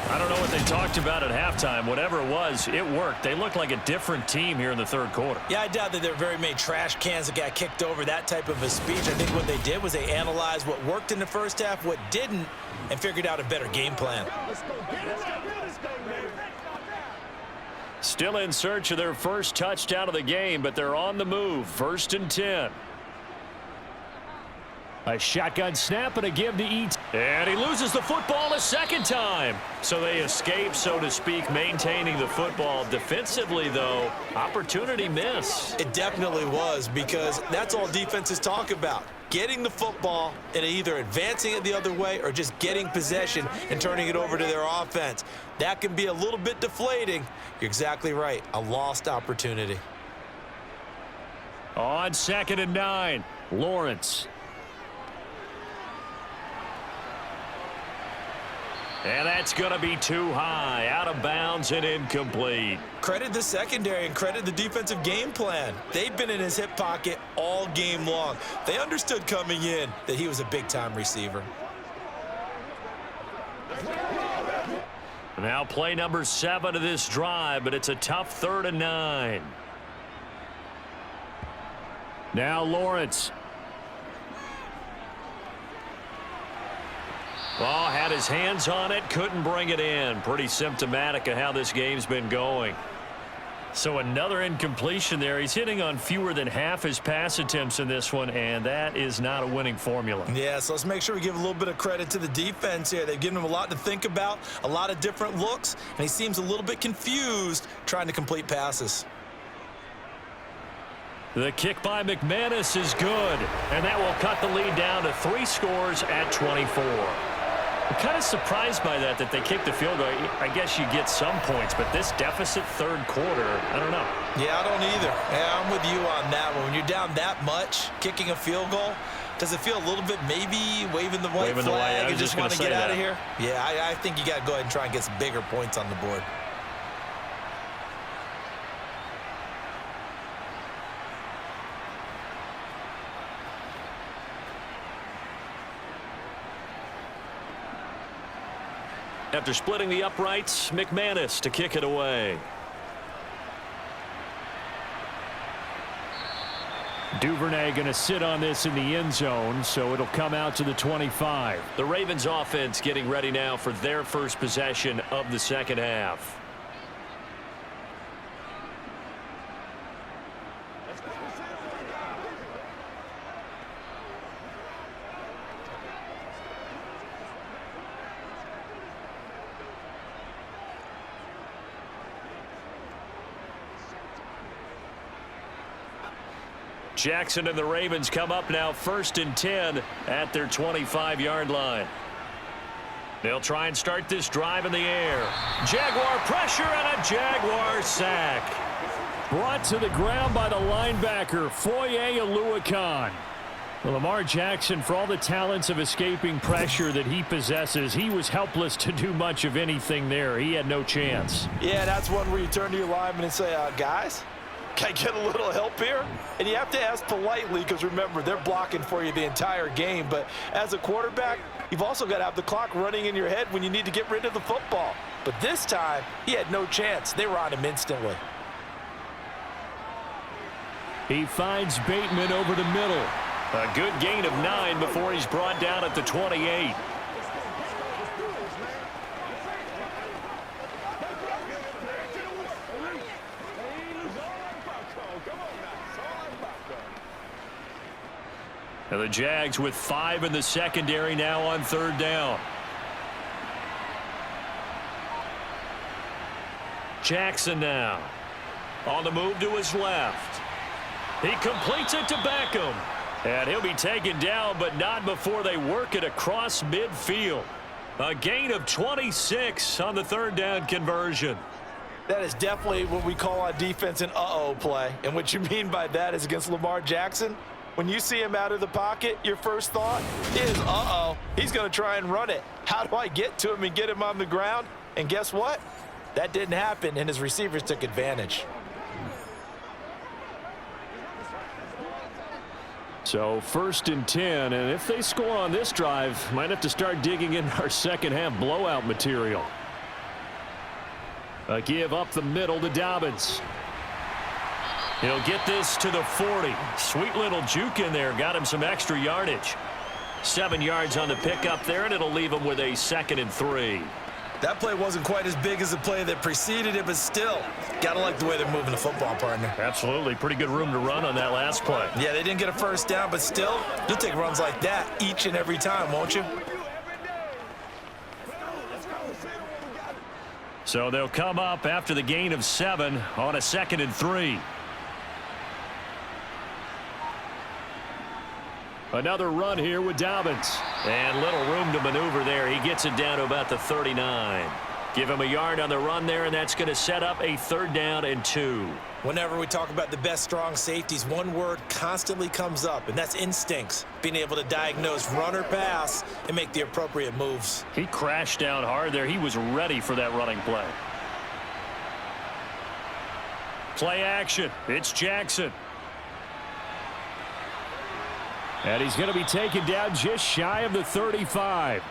I don't know what they talked about at halftime. Whatever it was, it worked. They looked like a different team here in the 3rd quarter. Yeah, I doubt that there were very many trash cans that got kicked over, that type of a speech. I think what they did was they analyzed what worked in the first half, what didn't, and figured out a better game plan. Still in search of their first touchdown of the game, but they're on the move. 1st and 10. A shotgun snap and a give to Eats. And he loses the football a 2nd time. So they escape, so to speak, maintaining the football. Defensively, though, opportunity miss. It definitely was, because that's all defenses talk about. getting the football and either advancing it the other way or just getting possession and turning it over to their offense. That can be a little bit deflating. You're exactly right. A lost opportunity. On 2nd and 9, Lawrence. And that's going to be too high, out of bounds and incomplete. Credit the secondary and credit the defensive game plan. They've been in his hip pocket all game long. They understood coming in that he was a big-time receiver. Now play number 7 of this drive, but it's a tough 3rd and 9. Now Lawrence. Oh, had his hands on it, couldn't bring it in. Pretty symptomatic of how this game's been going. So another incompletion there. He's hitting on fewer than half his pass attempts in this one, and that is not a winning formula. Yeah, so let's make sure we give a little bit of credit to the defense here. They've given him a lot to think about, a lot of different looks, and he seems a little bit confused trying to complete passes. The kick by McManus is good, and that will cut the lead down to 3 scores at 24. I'm kind of surprised by that they kicked the field goal. I guess you get some points, but this deficit 3rd quarter, I don't know. Yeah, I don't either. Yeah, I'm with you on that one. When you're down that much, kicking a field goal, does it feel a little bit maybe waving the white flag and just want to get out of here? Yeah, I think you got to go ahead and try and get some bigger points on the board. After splitting the uprights, McManus to kick it away. Duvernay going to sit on this in the end zone, so it'll come out to the 25. The Ravens offense getting ready now for their first possession of the 2nd half. Jackson and the Ravens come up now 1st and 10 at their 25-yard line. They'll try and start this drive in the air. Jaguar pressure and a Jaguar sack. Brought to the ground by the linebacker, Foye Oluokun. Well, Lamar Jackson, for all the talents of escaping pressure that he possesses, he was helpless to do much of anything there. He had no chance. Yeah, that's one where you turn to your lineman and say, guys, can I get a little help here? And you have to ask politely because, remember, they're blocking for you the entire game. But as a quarterback, you've also got to have the clock running in your head when you need to get rid of the football. But this time, he had no chance. They were on him instantly. He finds Bateman over the middle. A good gain of 9 before he's brought down at the 28. Now the Jags with 5 in the secondary now on 3rd down. Jackson now on the move to his left. He completes it to Beckham. And he'll be taken down, but not before they work it across midfield. A gain of 26 on the 3rd down conversion. That is definitely what we call on defense an uh-oh play. And what you mean by that is against Lamar Jackson, when you see him out of the pocket, your first thought is, uh-oh, he's going to try and run it. How do I get to him and get him on the ground? And guess what? That didn't happen, and his receivers took advantage. So 1st and 10, and if they score on this drive, might have to start digging in our 2nd half blowout material. A give up the middle to Dobbins. He'll get this to the 40. Sweet little juke in there. Got him some extra yardage. 7 yards on the pickup there, and it'll leave him with a 2nd and 3. That play wasn't quite as big as the play that preceded it, but still, gotta like the way they're moving the football, partner. Absolutely. Pretty good room to run on that last play. Yeah, they didn't get a 1st down, but still, you'll take runs like that each and every time, won't you? So they'll come up after the gain of 7 on a 2nd and 3. Another run here with Dobbins. And little room to maneuver there. He gets it down to about the 39. Give him a yard on the run there, and that's going to set up a 3rd down and 2. Whenever we talk about the best strong safeties, one word constantly comes up, and that's instincts. Being able to diagnose run or pass and make the appropriate moves. He crashed down hard there. He was ready for that running play. Play action. It's Jackson. And he's going to be taken down just shy of the 35.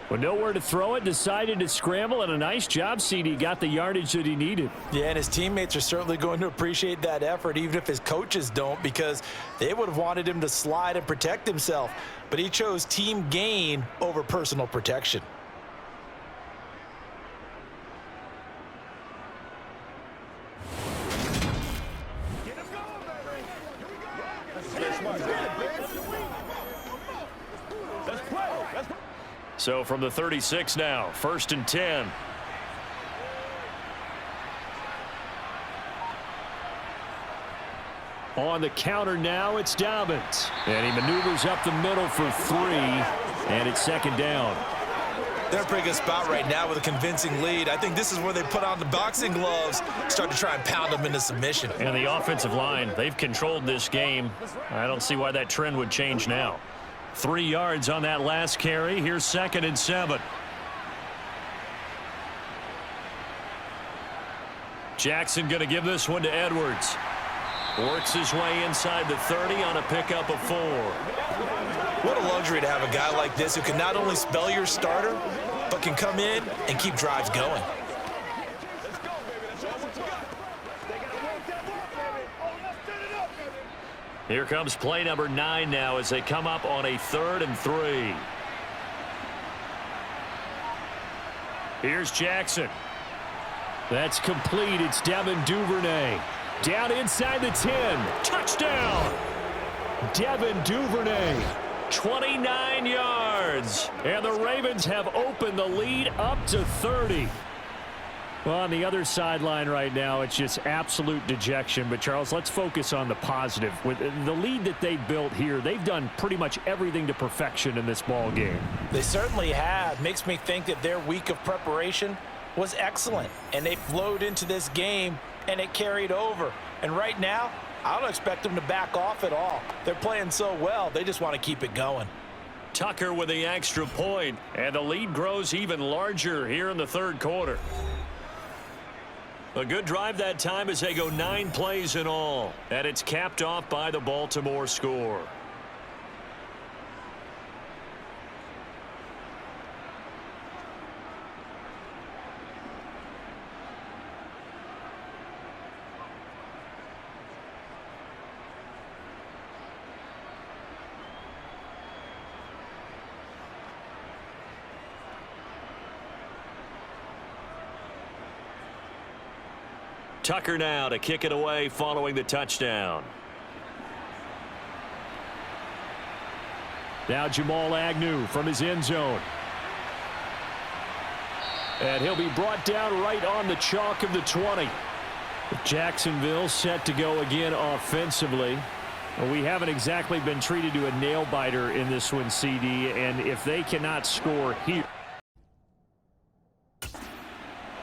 With nowhere to throw it, decided to scramble, and a nice job, CD. Got the yardage that he needed. Yeah, and his teammates are certainly going to appreciate that effort, even if his coaches don't, because they would have wanted him to slide and protect himself. But he chose team gain over personal protection. So from the 36 now, 1st and 10. On the counter now, it's Dobbins. And he maneuvers up the middle for 3, and it's 2nd down. They're in a pretty good spot right now with a convincing lead. I think this is where they put on the boxing gloves, start to try and pound them into submission. And the offensive line, they've controlled this game. I don't see why that trend would change now. 3 yards on that last carry. Here's 2nd and 7. Jackson going to give this one to Edwards. Works his way inside the 30 on a pickup of 4. What a luxury to have a guy like this who can not only spell your starter, but can come in and keep drives going. Here comes play number 9 now as they come up on a 3rd and 3. Here's Jackson. That's complete. It's Devin Duvernay. Down inside the 10. Touchdown! Devin Duvernay. 29 yards. And the Ravens have opened the lead up to 30. Well, on the other sideline right now, it's just absolute dejection. But, Charles, let's focus on the positive. With the lead that they built here, they've done pretty much everything to perfection in this ball game. They certainly have. Makes me think that their week of preparation was excellent. And they flowed into this game, and it carried over. And right now, I don't expect them to back off at all. They're playing so well, they just want to keep it going. Tucker with the extra point, and the lead grows even larger here in the 3rd quarter. A good drive that time as they go 9 plays in all. And it's capped off by the Baltimore score. Tucker now to kick it away following the touchdown. Now Jamal Agnew from his end zone. And he'll be brought down right on the chalk of the 20. Jacksonville set to go again offensively. Well, we haven't exactly been treated to a nail-biter in this one, CD, and if they cannot score here,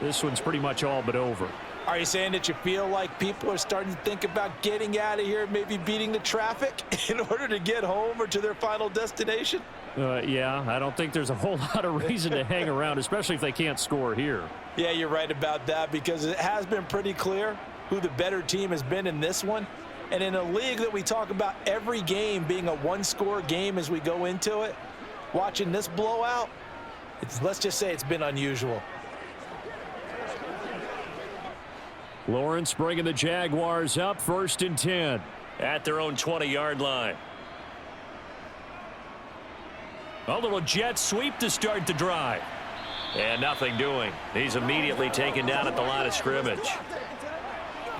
this one's pretty much all but over. Are you saying that you feel like people are starting to think about getting out of here, maybe beating the traffic in order to get home or to their final destination? Yeah, I don't think there's a whole lot of reason to hang around, especially if they can't score here. Yeah, you're right about that, because it has been pretty clear who the better team has been in this one. And in a league that we talk about every game being a one-score game as we go into it, watching this blowout, let's just say it's been unusual. Lawrence bringing the Jaguars up, 1st and 10 at their own 20-yard line. A little jet sweep to start the drive. And nothing doing. He's immediately taken down at the line of scrimmage.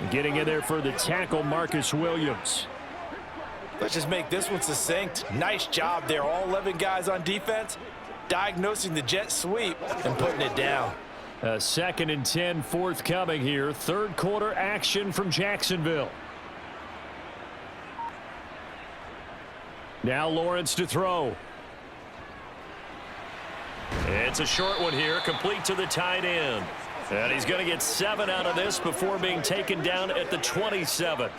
Getting in there for the tackle, Marcus Williams. Let's just make this one succinct. Nice job there. All 11 guys on defense diagnosing the jet sweep and putting it down. 2nd and 10 forthcoming here. 3rd quarter action from Jacksonville. Now Lawrence to throw. It's a short one here, complete to the tight end. And he's going to get 7 out of this before being taken down at the 27.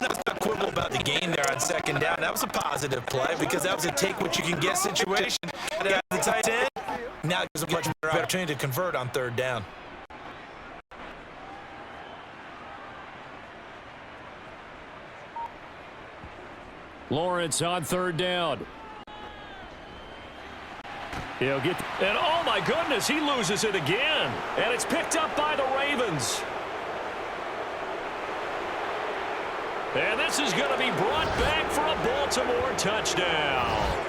Let's not quibble about the gain there on second down. That was a positive play because that was a take-what-you-can-get situation. Got the tight end. Now there's a much better opportunity to convert on third down. Lawrence on third down. He'll get, and oh my goodness, he loses it again. And it's picked up by the Ravens. And this is going to be brought back for a Baltimore touchdown.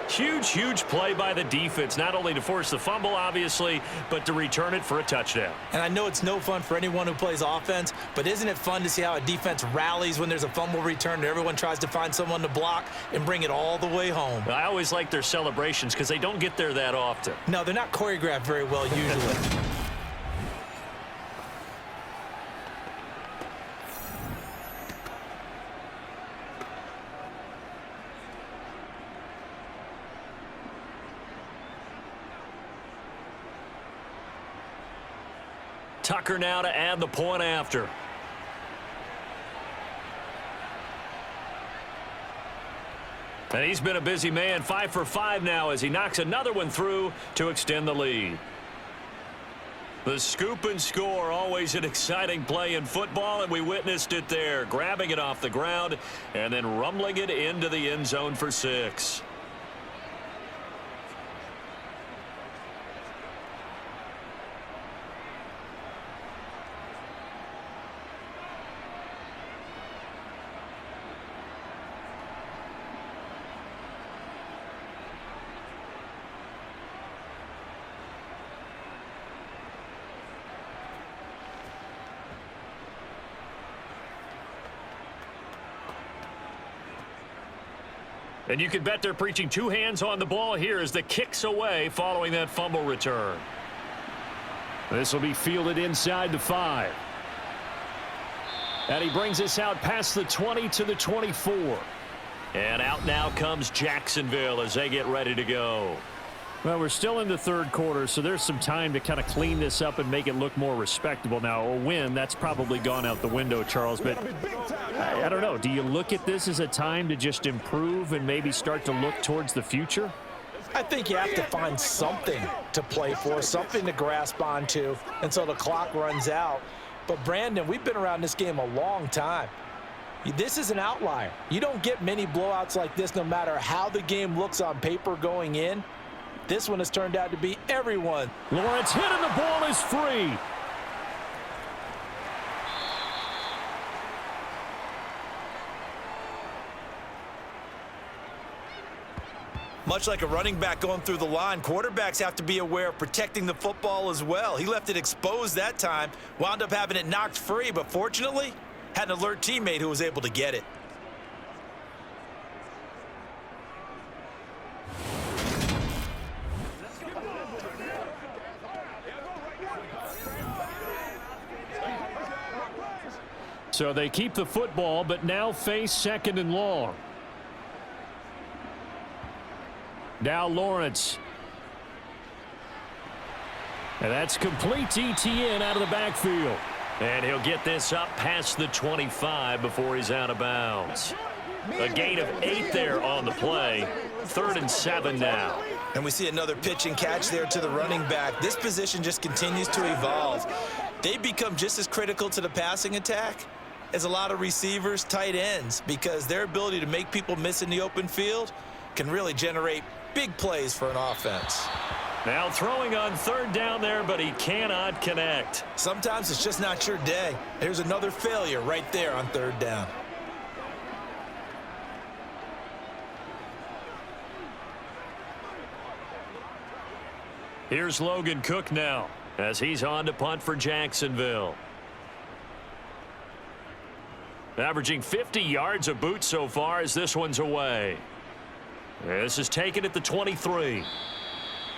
Huge, huge play by the defense, not only to force the fumble, obviously, but to return it for a touchdown. And I know it's no fun for anyone who plays offense, but isn't it fun to see how a defense rallies when there's a fumble return and everyone tries to find someone to block and bring it all the way home? I always like their celebrations because they don't get there that often. No, they're not choreographed very well usually. Tucker now to add the point after. And he's been a busy man, 5 for 5 now as he knocks another one through to extend the lead. The scoop and score, always an exciting play in football, and we witnessed it there, grabbing it off the ground and then rumbling it into the end zone for 6. And you can bet they're preaching 2 hands on the ball here as the kick's away following that fumble return. This will be fielded inside the 5. And he brings us out past the 20 to the 24. And out now comes Jacksonville as they get ready to go. Well, we're still in the third quarter, so there's some time to kind of clean this up and make it look more respectable. Now, a win, that's probably gone out the window, Charles, but I don't know. Do you look at this as a time to just improve and maybe start to look towards the future? I think you have to find something to play for, something to grasp onto until the clock runs out. But, Brandon, we've been around this game a long time. This is an outlier. You don't get many blowouts like this no matter how the game looks on paper going in. This one has turned out to be everyone. Lawrence hit and the ball is free. Much like a running back going through the line, quarterbacks have to be aware of protecting the football as well. He left it exposed that time, wound up having it knocked free, but fortunately, had an alert teammate who was able to get it. So they keep the football, but now face 2nd and long. Now Lawrence. And that's complete to ETN out of the backfield. And he'll get this up past the 25 before he's out of bounds. A gain of 8 there on the play. 3rd and 7 now. And we see another pitch and catch there to the running back. This position just continues to evolve. They become just as critical to the passing attack as a lot of receivers, tight ends, because their ability to make people miss in the open field can really generate big plays for an offense. Now throwing on 3rd down there, but he cannot connect. Sometimes it's just not your day. There's another failure right there on 3rd down. Here's Logan Cook now as he's on to punt for Jacksonville. Averaging 50 yards a boot so far as this one's away. This is taken at the 23.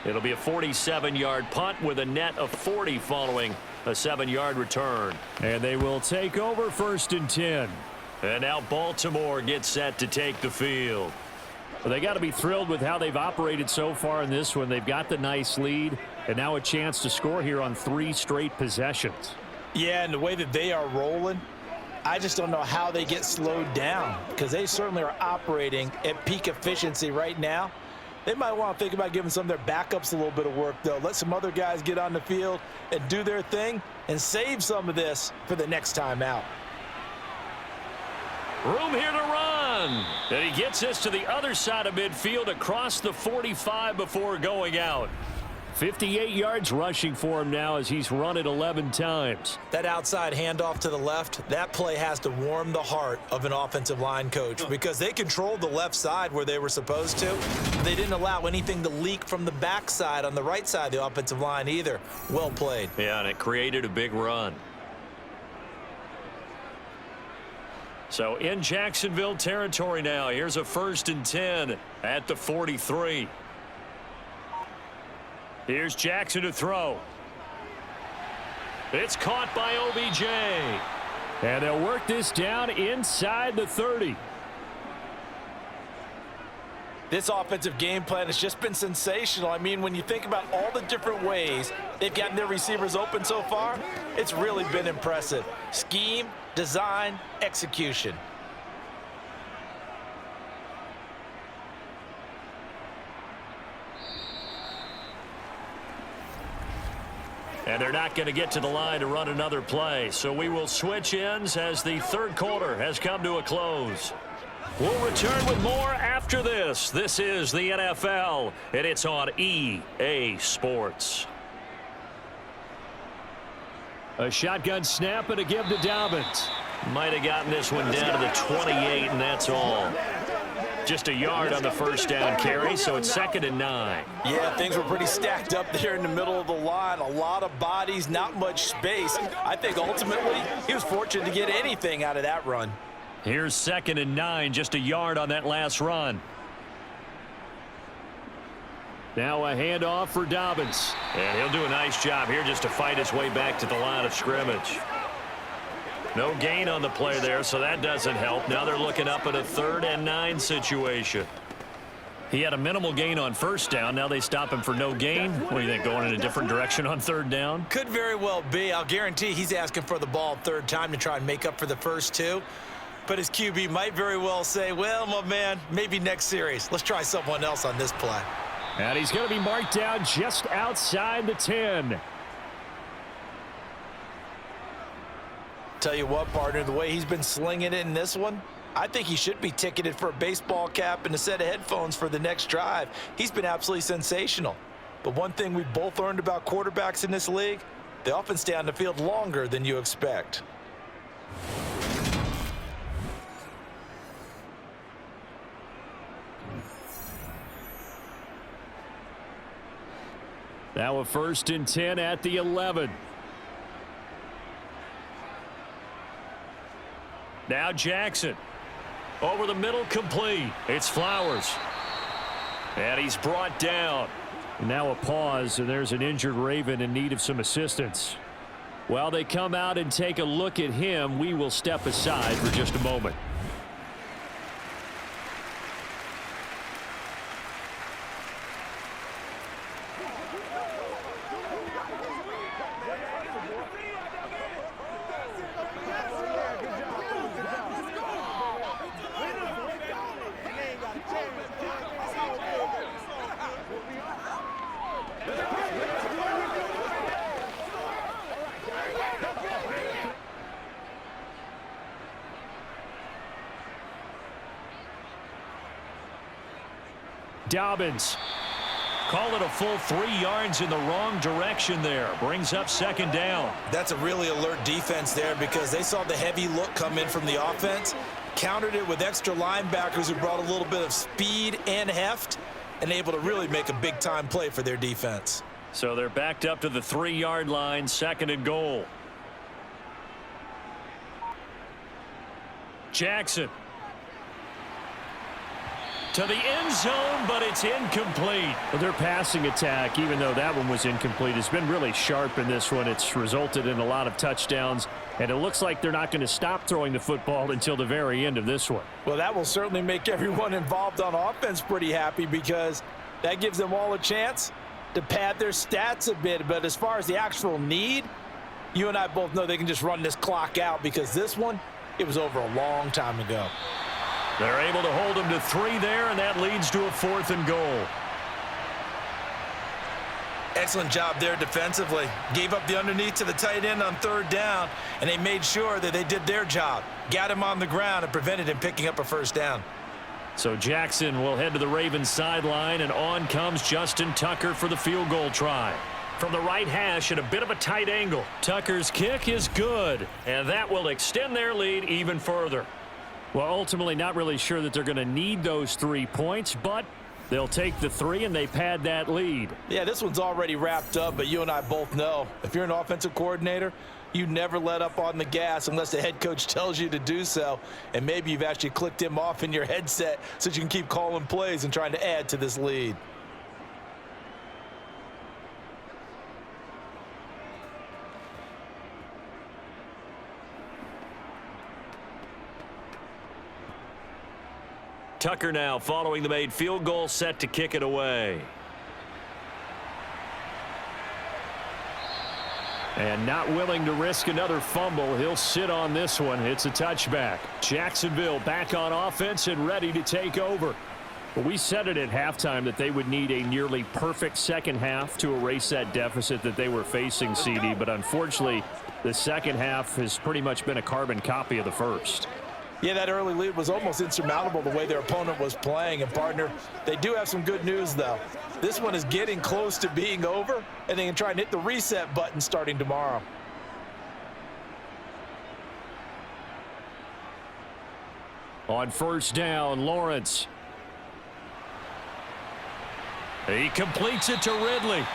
It'll be a 47-yard punt with a net of 40 following a 7-yard return. And they will take over 1st and 10. And now Baltimore gets set to take the field. Well, they got to be thrilled with how they've operated so far in this one. They've got the nice lead, and now a chance to score here on 3 straight possessions. Yeah, and the way that they are rolling, I just don't know how they get slowed down, because they certainly are operating at peak efficiency right now. They might want to think about giving some of their backups a little bit of work, though. Let some other guys get on the field and do their thing and save some of this for the next time out. Room here to run. And he gets this to the other side of midfield across the 45 before going out. 58 yards rushing for him now as he's run it 11 times. That outside handoff to the left, that play has to warm the heart of an offensive line coach, because they controlled the left side where they were supposed to. They didn't allow anything to leak from the backside on the right side of the offensive line either. Well played. Yeah, and it created a big run. So in Jacksonville territory now, here's a 1st and 10 at the 43. Here's Jackson to throw. It's caught by OBJ. And they'll work this down inside the 30. This offensive game plan has just been sensational. I mean, when you think about all the different ways they've gotten their receivers open so far, it's really been impressive. Scheme, design, execution. And they're not going to get to the line to run another play. So we will switch ends as the 3rd quarter has come to a close. We'll return with more after this. This is the NFL, and it's on EA Sports. A shotgun snap and a give to Dobbins. Might have gotten this one down to the 28, and that's all. Just a yard on the 1st down carry, so it's 2nd and 9. Yeah, things were pretty stacked up there in the middle of the line. A lot of bodies, not much space. I think ultimately he was fortunate to get anything out of that run. Here's 2nd and 9, just a yard on that last run. Now a handoff for Dobbins. And he'll do a nice job here just to fight his way back to the line of scrimmage. No gain on the play there, so that doesn't help. Now they're looking up at a 3rd and 9 situation. He had a minimal gain on 1st down. Now they stop him for no gain. What do you think, going in a different direction on 3rd down? Could very well be. I'll guarantee he's asking for the ball 3rd time to try and make up for the first 2. But his QB might very well say, well, my man, maybe next series. Let's try someone else on this play. And he's going to be marked down just outside the 10. Tell you what, partner, the way he's been slinging it in this one, I think he should be ticketed for a baseball cap and a set of headphones for the next drive. He's been absolutely sensational. But one thing we've both learned about quarterbacks in this league, they often stay on the field longer than you expect. Now a 1st and 10 at the 11. Now Jackson. Over the middle, complete. It's Flowers. And he's brought down. Now a pause, and there's an injured Raven in need of some assistance. While they come out and take a look at him, we will step aside for just a moment. Dobbins. Call it a full 3 yards in the wrong direction there. Brings up 2nd down. That's a really alert defense there, because they saw the heavy look come in from the offense, countered it with extra linebackers who brought a little bit of speed and heft, and able to really make a big-time play for their defense. So they're backed up to the 3-yard line, 2nd and goal. to the end zone, but it's incomplete. Well, their passing attack, even though that one was incomplete, has been really sharp in this one. It's resulted in a lot of touchdowns, and it looks like they're not going to stop throwing the football until the very end of this one. Well, that will certainly make everyone involved on offense pretty happy because that gives them all a chance to pad their stats a bit. But as far as the actual need, you and I both know they can just run this clock out because this one, it was over a long time ago. They're able to hold them to 3 there, and that leads to a 4th and goal. Excellent job there defensively. Gave up the underneath to the tight end on 3rd down, and they made sure that they did their job. Got him on the ground and prevented him picking up a 1st down. So Jackson will head to the Ravens sideline, and on comes Justin Tucker for the field goal try. From the right hash at a bit of a tight angle. Tucker's kick is good, and that will extend their lead even further. Well, ultimately not really sure that they're going to need those 3 points, but they'll take the 3 and they pad that lead. Yeah, this one's already wrapped up, but you and I both know if you're an offensive coordinator, you never let up on the gas unless the head coach tells you to do so. And maybe you've actually clicked him off in your headset so you can keep calling plays and trying to add to this lead. Tucker now following the made field goal, set to kick it away. And not willing to risk another fumble. He'll sit on this one. It's a touchback. Jacksonville back on offense and ready to take over. But we said it at halftime that they would need a nearly perfect second half to erase that deficit that they were facing, CD. But unfortunately, the second half has pretty much been a carbon copy of the first. Yeah, that early lead was almost insurmountable the way their opponent was playing. And, partner, they do have some good news, though. This one is getting close to being over, and they can try and hit the reset button starting tomorrow. On 1st down, Lawrence. He completes it to Ridley.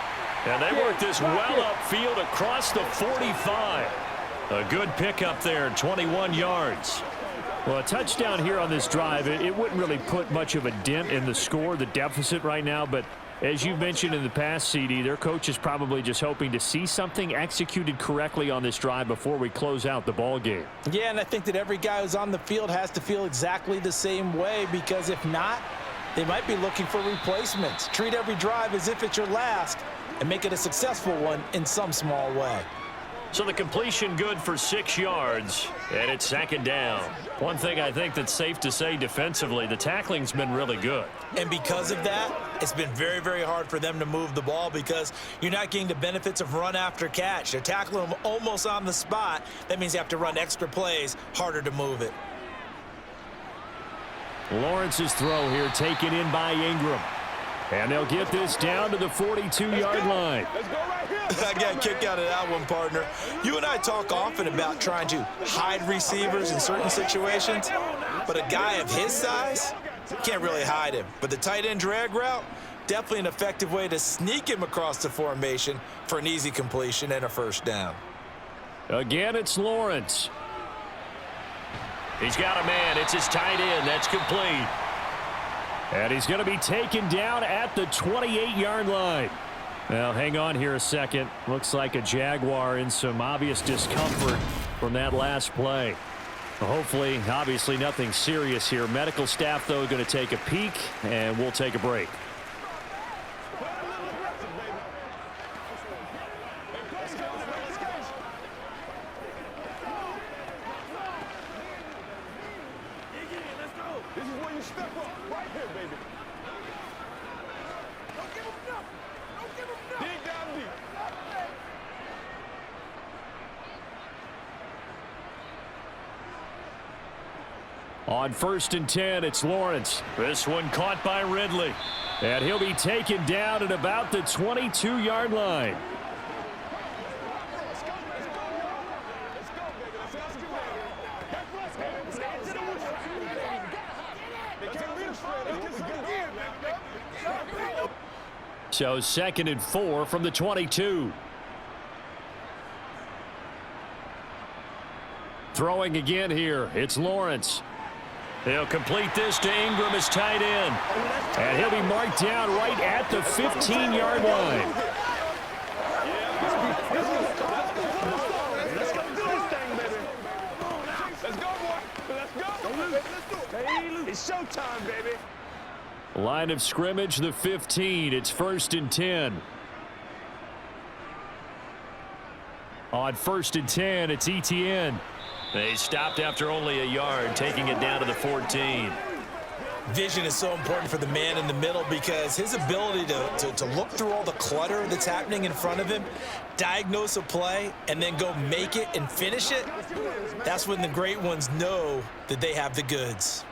And they work this well upfield across the 45. A good pickup there, 21 yards. Well, a touchdown here on this drive, it wouldn't really put much of a dent in the score, the deficit right now. But as you mentioned in the past, CD, their coach is probably just hoping to see something executed correctly on this drive before we close out the ball game. Yeah, and I think that every guy who's on the field has to feel exactly the same way, because if not, they might be looking for replacements. Treat every drive as if it's your last and make it a successful one in some small way. So the completion good for 6 yards, and it's 2nd down. One thing I think that's safe to say defensively, the tackling's been really good. And because of that, it's been very, very hard for them to move the ball because you're not getting the benefits of run after catch. They're tackling them almost on the spot. That means you have to run extra plays, harder to move it. Lawrence's throw here taken in by Ingram. And they'll get this down to the 42-yard line. I got a kick out of that one, partner. You and I talk often about trying to hide receivers in certain situations, but a guy of his size, can't really hide him. But the tight end drag route, definitely an effective way to sneak him across the formation for an easy completion and a 1st down. Again, it's Lawrence. He's got a man. It's his tight end. That's complete. And he's going to be taken down at the 28-yard line. Now, hang on here a second. Looks like a Jaguar in some obvious discomfort from that last play. Hopefully, obviously, nothing serious here. Medical staff, though, going to take a peek, and we'll take a break. This is where you step up, right here, baby. Don't give him enough. Don't give him enough. Dig down deep. On 1st and 10, it's Lawrence. This one caught by Ridley. And he'll be taken down at about the 22-yard line. So 2nd and 4 from the 22. Throwing again here, it's Lawrence. They'll complete this to Ingram as tight end. And he'll be marked down right at the 15-yard line. Let's go do this thing, baby. Let's go, boy. Let's go. It's showtime, baby. Line of scrimmage, the 15. It's 1st and 10. On 1st and 10, it's Etienne. They stopped after only a yard, taking it down to the 14. Vision is so important for the man in the middle because his ability to look through all the clutter that's happening in front of him, diagnose a play, and then go make it and finish it, that's when the great ones know that they have the goods.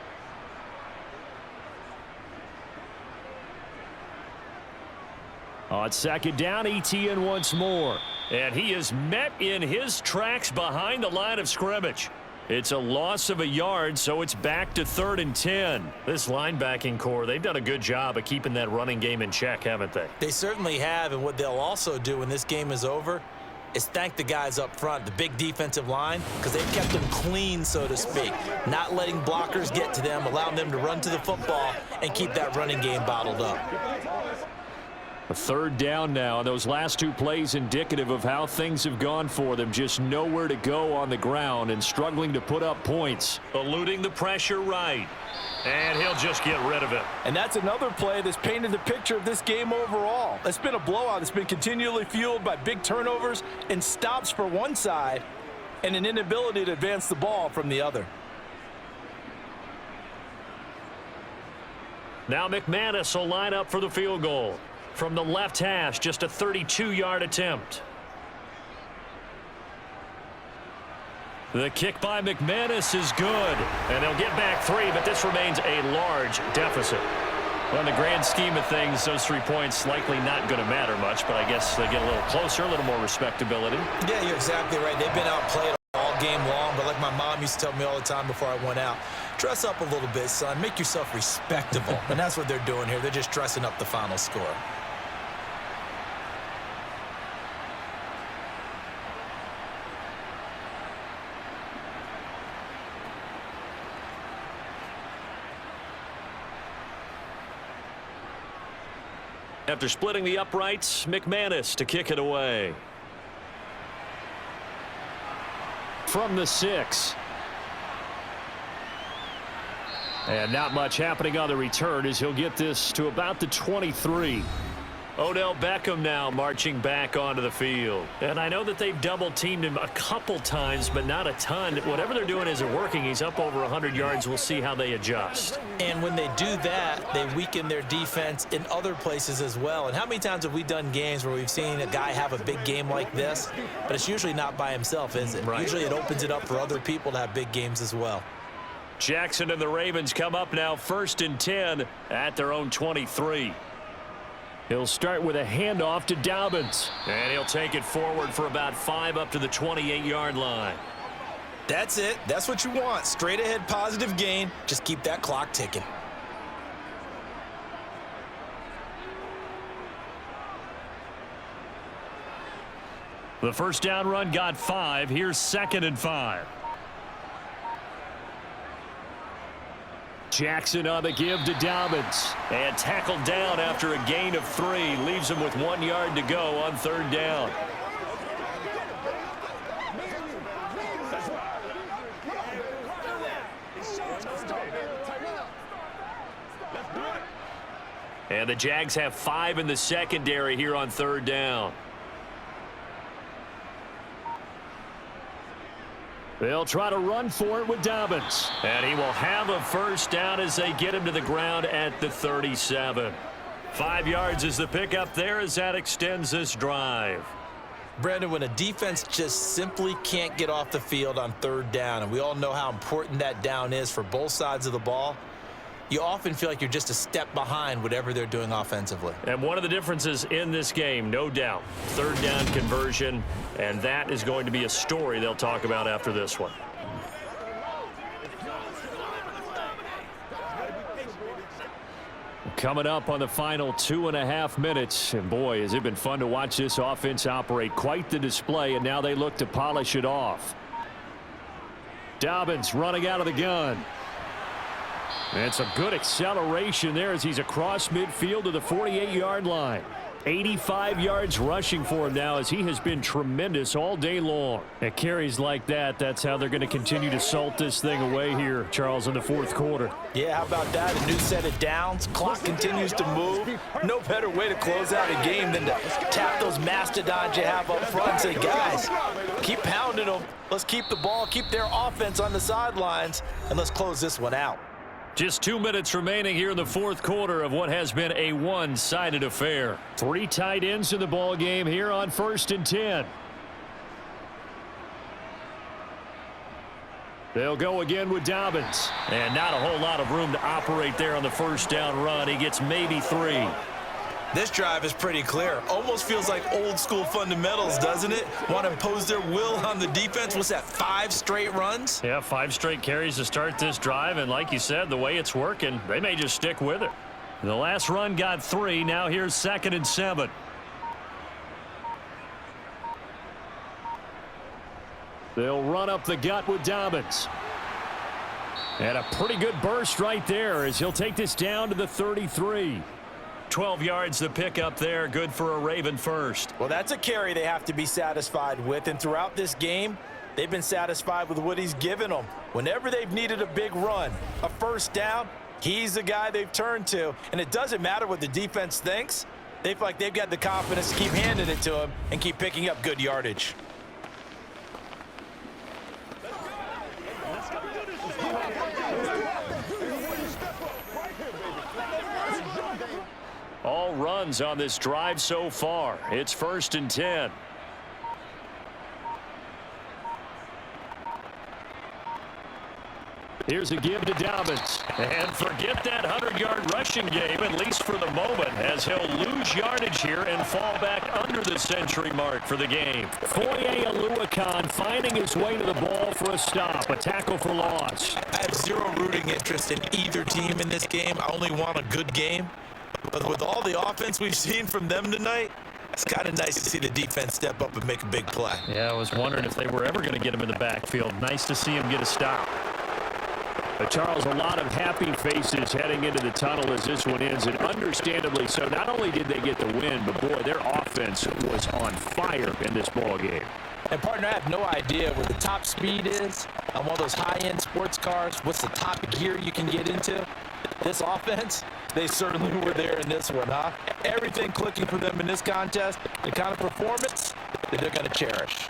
On 2nd down, Etienne once more. And he is met in his tracks behind the line of scrimmage. It's a loss of a yard, so it's back to 3rd and 10. This linebacking core, they've done a good job of keeping that running game in check, haven't they? They certainly have, and what they'll also do when this game is over is thank the guys up front, the big defensive line, because they've kept them clean, so to speak, not letting blockers get to them, allowing them to run to the football and keep that running game bottled up. A 3rd down now, and those last 2 plays indicative of how things have gone for them. Just nowhere to go on the ground and struggling to put up points. Eluding the pressure right. And he'll just get rid of it. And that's another play that's painted the picture of this game overall. It's been a blowout. It's been continually fueled by big turnovers and stops for one side and an inability to advance the ball from the other. Now McManus will line up for the field goal. From the left hash, just a 32-yard attempt. The kick by McManus is good, and they'll get back 3, but this remains a large deficit. Well, in the grand scheme of things, those 3 points likely not going to matter much, but I guess they get a little closer, a little more respectability. Yeah, you're exactly right. They've been outplayed all game long, but like my mom used to tell me all the time before I went out, dress up a little bit, son. Make yourself respectable. And that's what they're doing here. They're just dressing up the final score. After splitting the uprights, McManus to kick it away. From the 6. And not much happening on the return as he'll get this to about the 23. Odell Beckham now marching back onto the field. And I know that they've double-teamed him a couple times, but not a ton. Whatever they're doing isn't working. He's up over 100 yards. We'll see how they adjust. And when they do that, they weaken their defense in other places as well. And how many times have we done games where we've seen a guy have a big game like this, but it's usually not by himself, is it? Right. Usually it opens it up for other people to have big games as well. Jackson and the Ravens come up now 1st and 10 at their own 23. He'll start with a handoff to Dobbins. And he'll take it forward for about 5 up to the 28-yard line. That's it. That's what you want. Straight ahead positive gain. Just keep that clock ticking. The first down run got 5. Here's 2nd and 5. Jackson on the give to Dobbins. And tackled down after a gain of 3. Leaves him with 1 yard to go on 3rd down. And the Jags have 5 in the secondary here on 3rd down. They'll try to run for it with Dobbins. And he will have a first down as they get him to the ground at the 37. 5 yards is the pickup there as that extends this drive. Brandon, when a defense just simply can't get off the field on 3rd down, and we all know how important that down is for both sides of the ball, you often feel like you're just a step behind whatever they're doing offensively. And one of the differences in this game, no doubt, 3rd down conversion, and that is going to be a story they'll talk about after this one. Coming up on the final 2.5 minutes, and boy, has it been fun to watch this offense operate. Quite the display, and now they look to polish it off. Dobbins running out of the gun. And some good acceleration there as he's across midfield to the 48-yard line. 85 yards rushing for him now as he has been tremendous all day long. At carries like that, that's how they're going to continue to salt this thing away here, Charles, in the fourth quarter. Yeah, how about that? A new set of downs. Clock continues to move. No better way to close out a game than to tap those mastodons you have up front and say, guys, keep pounding them. Let's keep the ball, keep their offense on the sidelines, and let's close this one out. Just 2 minutes remaining here in the fourth quarter of what has been a one-sided affair. 3 tight ends in the ball game here on 1st and 10. They'll go again with Dobbins. And not a whole lot of room to operate there on the first down run. He gets maybe 3. This drive is pretty clear. Almost feels like old school fundamentals, doesn't it? Want to impose their will on the defense. What's that, 5 straight runs? Yeah, 5 straight carries to start this drive. And like you said, the way it's working, they may just stick with it. The last run got 3. Now here's 2nd and 7. They'll run up the gut with Dobbins. And a pretty good burst right there as he'll take this down to the 33. 12 yards to pick up there. Good for a Raven first. Well, that's a carry they have to be satisfied with. And throughout this game, they've been satisfied with what he's given them. Whenever they've needed a big run, a first down, he's the guy they've turned to. And it doesn't matter what the defense thinks. They feel like they've got the confidence to keep handing it to him and keep picking up good yardage. All runs on this drive so far. It's 1st and 10. Here's a give to Dobbins. And forget that 100-yard rushing game, at least for the moment, as he'll lose yardage here and fall back under the century mark for the game. Foye Oluokun finding his way to the ball for a stop, a tackle for loss. I have zero rooting interest in either team in this game. I only want a good game. But with all the offense we've seen from them tonight, it's kind of nice to see the defense step up and make a big play. Yeah, I was wondering if they were ever going to get him in the backfield. Nice to see him get a stop. But Charles, a lot of happy faces heading into the tunnel as this one ends, and understandably so. Not only did they get the win, but boy, their offense was on fire in this ball game. And partner, I have no idea where the top speed is on one of those high-end sports cars. What's the top gear you can get into? This offense, they certainly were there in this one, huh? Everything clicking for them in this contest, the kind of performance that they're going to cherish.